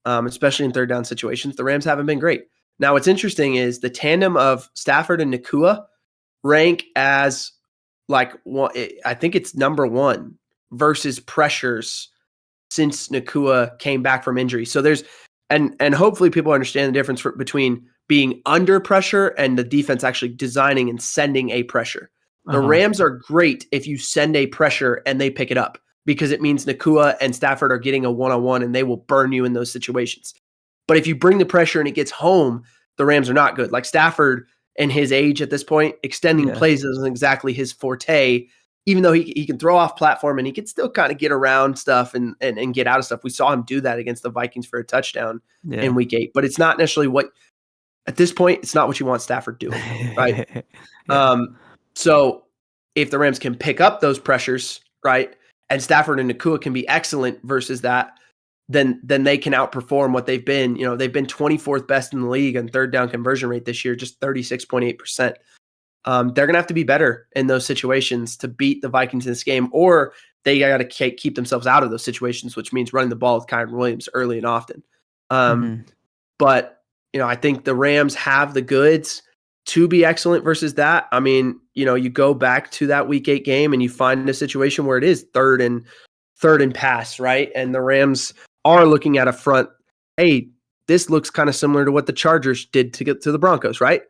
especially in third down situations, the Rams haven't been great. Now, what's interesting is the tandem of Stafford and Nakua rank as I think it's number 1 versus pressures since Nakua came back from injury. So there's, and hopefully people understand the difference between being under pressure and the defense actually designing and sending a pressure. The Rams are great if you send a pressure and they pick it up. because it means Nakua and Stafford are getting a one-on-one and they will burn you in those situations. But if you bring the pressure and it gets home, the Rams are not good. Like Stafford and his age at this point, extending plays isn't exactly his forte, even though he can throw off platform and he can still kind of get around stuff and get out of stuff. We saw him do that against the Vikings for a touchdown in week 8, but it's not necessarily what, at this point, it's not what you want Stafford doing, right? So if the Rams can pick up those pressures, right, and Stafford and Nakua can be excellent versus that, then they can outperform what they've been. You know, they've been 24th best in the league in third down conversion rate this year, just 36.8%. They're going to have to be better in those situations to beat the Vikings in this game, or they got to keep themselves out of those situations, which means running the ball with Kyren Williams early and often. But, you know, I think the Rams have the goods to be excellent versus that. I mean, you know, you go back to that week 8 game and you find a situation where it is third and pass, right? And the Rams are looking at a front. Hey, this looks kind of similar to what the Chargers did to get to the Broncos, right?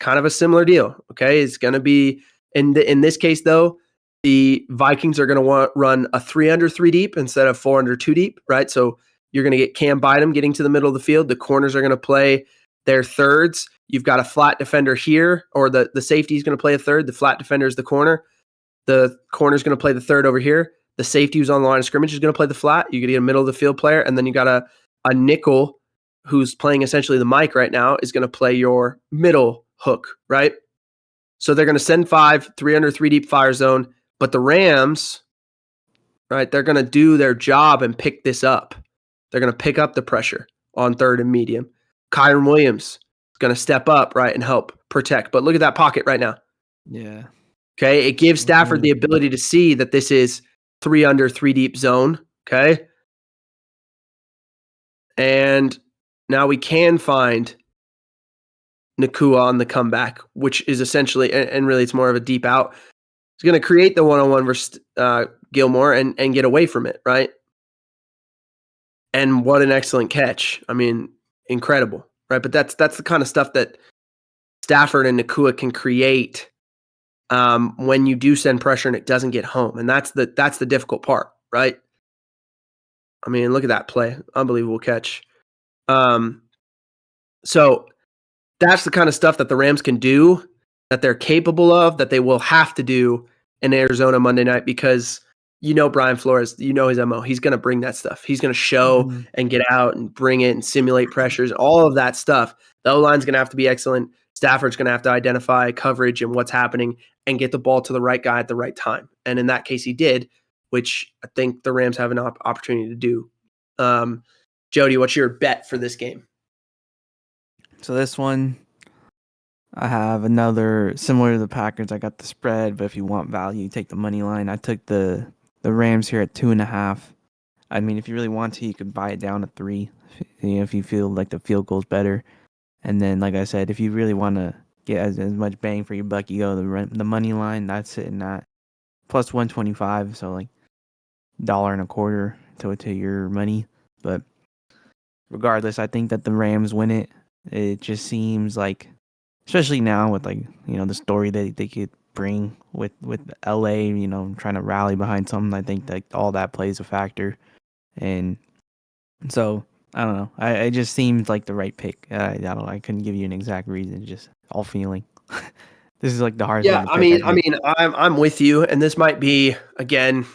Kind of a similar deal. Okay. It's going to be in this case, though, the Vikings are going to want run a 3 under 3 deep instead of 4 under 2 deep, right? So you're going to get Cam Bynum getting to the middle of the field. The corners are going to play their thirds. You've got a flat defender here, or the safety is going to play a third. The flat defender is the corner. The corner is going to play the third over here. The safety who's on the line of scrimmage is going to play the flat. You're going to get a middle of the field player, and then you got a nickel who's playing essentially the mic right now is going to play your middle hook, right? So they're going to send 5, 3 under 3 deep fire zone, but the Rams, right, they're going to do their job and pick this up. They're going to pick up the pressure on third and medium. Kyren Williams is going to step up, right, and help protect. But look at that pocket right now. Yeah. Okay, it gives Stafford the ability to see that this is 3 under 3 deep zone, okay? And now we can find Nakua on the comeback, which is essentially, and really it's more of a deep out. He's going to create the one-on-one versus Gilmore and get away from it, right? And what an excellent catch. I mean, incredible, right? But that's the kind of stuff that Stafford and Nakua can create when you do send pressure and it doesn't get home. And that's the difficult part, right? I mean, look at that play. Unbelievable catch. So that's the kind of stuff that the Rams can do, that they're capable of, that they will have to do in Arizona Monday night, because you know Brian Flores, you know his MO. He's going to bring that stuff. He's going to show and get out and bring it and simulate pressures, all of that stuff. The O-line's going to have to be excellent. Stafford's going to have to identify coverage and what's happening and get the ball to the right guy at the right time. And in that case, he did, which I think the Rams have an opportunity to do. Jodye, what's your bet for this game? So this one, I have another similar to the Packers. I got the spread, but if you want value, take the money line. I took the Rams here at 2.5. I mean, if you really want to, you could buy it down to 3. If you feel like the field goal's better. And then, like I said, if you really want to get as much bang for your buck, you go the money line. That's sitting at plus 125, so like $1.25 to your money. But regardless, I think that the Rams win it. It just seems like, especially now with, like, you know, the story that they could bring with LA, you know, trying to rally behind something. I think that all that plays a factor. And so I don't know. It just seems like the right pick. I don't know. I couldn't give you an exact reason. Just all feeling. This is like the hardest one to pick. I mean, I'm with you, and this might be, again,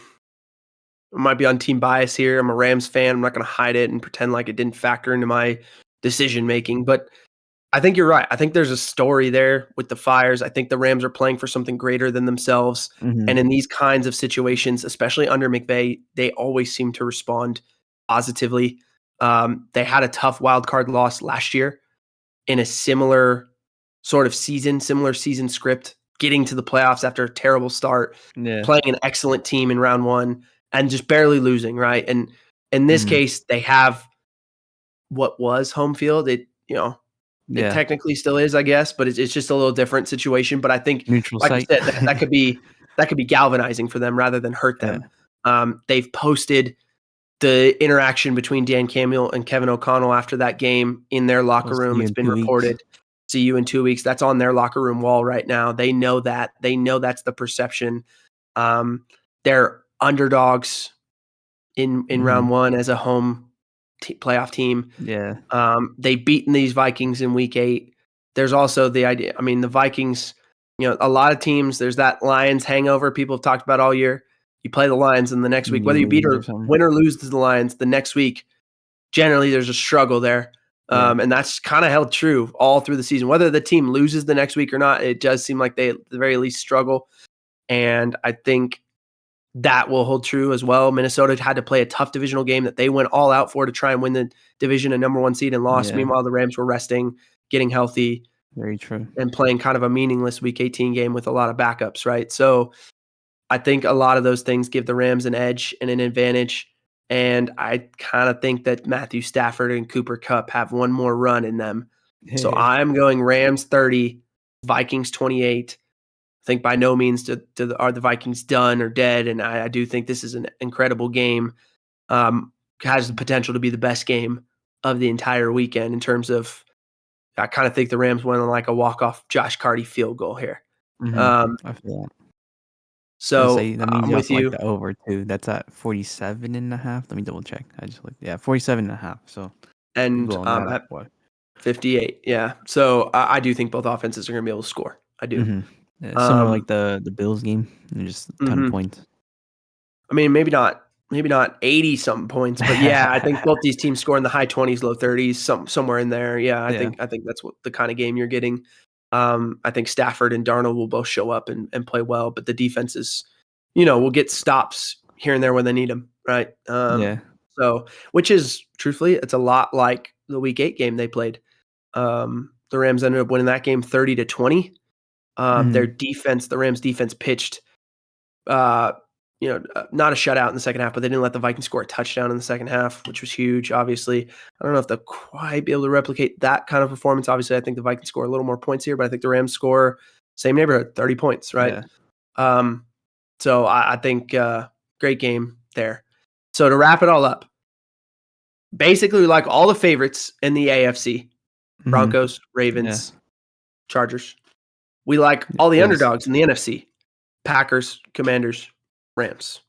I might be on team bias here. I'm a Rams fan. I'm not going to hide it and pretend like it didn't factor into my decision making, but I think you're right. I think there's a story there with the Fires. I think the Rams are playing for something greater than themselves. And in these kinds of situations, especially under McVay, they always seem to respond positively. They had a tough wild card loss last year in a similar sort of similar season script, getting to the playoffs after a terrible start, playing an excellent team in round 1 and just barely losing, right? And in this case, they have what was home field. It technically still is, I guess, but it's just a little different situation. But I think, neutral like site. you said, that could be galvanizing for them rather than hurt them. They've posted the interaction between Dan Campbell and Kevin O'Connell after that game in their locker room. It's been reported. See you in 2 weeks. That's on their locker room wall right now. They know that. They know that's the perception. They're underdogs in round Mhm. one as a home playoff team. Yeah. They've beaten these Vikings in week 8. There's also the idea, I mean, the Vikings, a lot of teams, there's that Lions hangover people have talked about all year. You play the Lions in the next week, You whether you beat lose or or something. win or lose to the Lions, the next week, generally there's a struggle there. Yeah. And that's kind of held true all through the season. Whether the team loses the next week or not, it does seem like they at the very least struggle. And I think that will hold true as well. Minnesota had to play a tough divisional game that they went all out for to try and win the division and number 1 seed and lost. Yeah. Meanwhile, the Rams were resting, getting healthy, Very true. and playing kind of a meaningless week 18 game with a lot of backups, right? So I think a lot of those things give the Rams an edge and an advantage. And I kind of think that Matthew Stafford and Cooper Kupp have one more run in them. So I'm going Rams 30, Vikings 28. I think by no means are the Vikings done or dead, and I do think this is an incredible game. Has the potential to be the best game of the entire weekend in terms of. I kind of think the Rams went on like a walk-off Josh Carty field goal here. I feel that. Let's So say that means I'm you with also like you, the over too. That's at 47.5. Let me double check. I just looked. Yeah, 47.5. So you and go on that at at what? 58. Yeah, so I do think both offenses are going to be able to score. I do. Yeah, similar like the Bills game. Just a ton of Mhm. points. I mean, maybe not 80 something points, but yeah, I think both these teams score in the high 20s, low 30s, somewhere in there. Yeah, I Yeah. think that's what the kind of game you're getting. I think Stafford and Darnold will both show up and play well, but the defenses, will get stops here and there when they need them, right? Yeah. So, which is truthfully, it's a lot like the Week 8 game they played. The Rams ended up winning that game 30-20. Their defense, the Rams defense pitched not a shutout in the second half, but they didn't let the Vikings score a touchdown in the second half, which was huge, obviously. I don't know if they'll quite be able to replicate that kind of performance. Obviously, I think the Vikings score a little more points here, but I think the Rams score same neighborhood, 30 points, right? Yeah. So I think great game there. So to wrap it all up, basically we like all the favorites in the AFC, Broncos, Yeah. Ravens, Chargers. We like all the Bills. underdogs in the NFC, Packers, Commanders, Rams.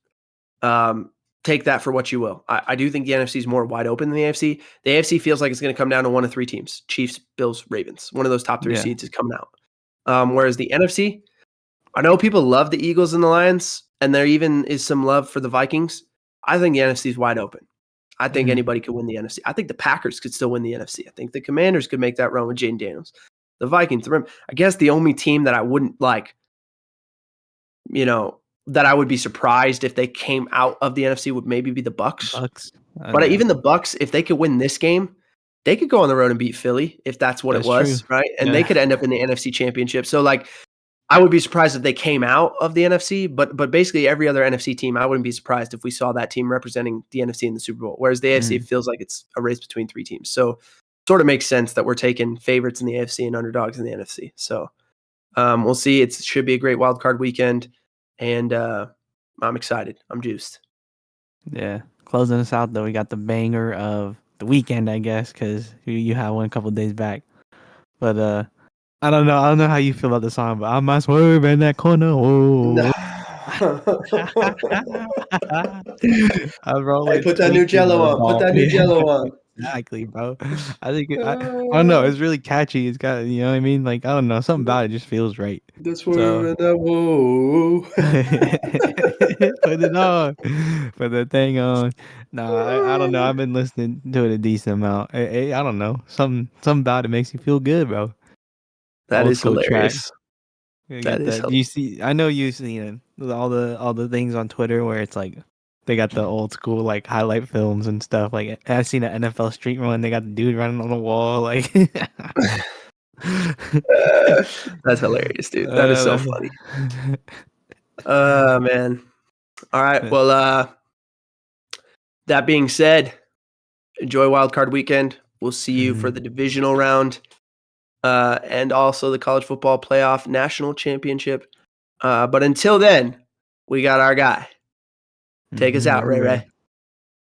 Take that for what you will. I do think the NFC is more wide open than the AFC. The AFC feels like it's going to come down to one of 3 teams: Chiefs, Bills, Ravens. One of those top 3 Yeah. seeds is coming out. Whereas the NFC, I know people love the Eagles and the Lions, and there even is some love for the Vikings. I think the NFC is wide open. I think anybody could win the NFC. I think the Packers could still win the NFC. I think the Commanders could make that run with Jaden Daniels. The Vikings, I guess the only team that I wouldn't like, that I would be surprised if they came out of the NFC would maybe be the Bucks. Bucks. But Yeah. even the Bucks, if they could win this game, they could go on the road and beat Philly if that's what it That's was, true. right? And Yeah. they could end up in the NFC Championship. So I would be surprised if they came out of the NFC, but basically every other NFC team, I wouldn't be surprised if we saw that team representing the NFC in the Super Bowl. Whereas the AFC feels like it's a race between 3 teams. So sort of makes sense that we're taking favorites in the AFC and underdogs in the NFC. So we'll see. It should be a great wild card weekend, and I'm excited. I'm juiced. Yeah. Closing us out though, we got the banger of the weekend, I guess, because you had one a couple days back. But I don't know. I don't know how you feel about the song, but I might swerve in that corner. Whoa. I'm Hey, rolling put that new tweaking Jello the on. Put ball. that new Yeah, Jello on. exactly, bro. I think I don't know. It's really catchy. It's got you know what I mean. Like I don't know. Something about it just feels right. That's So where that whoa. put it on. Put the thing on. Nah, I don't know. I've been listening to it a decent amount. I don't know. Something about it makes you feel good, bro. That Old is school track. hilarious. You That got is that. You see, I know you've seen all the things on Twitter where it's like they got the old school like highlight films and stuff. Like I've seen an NFL Street Run. They got the dude running on the wall. Like That's hilarious, dude. That is so funny. Man. All right. Well, that being said, enjoy Wildcard Weekend. We'll see you for the divisional round and also the college football playoff national championship. But until then, we got our guy. Take us out, Ray Ray.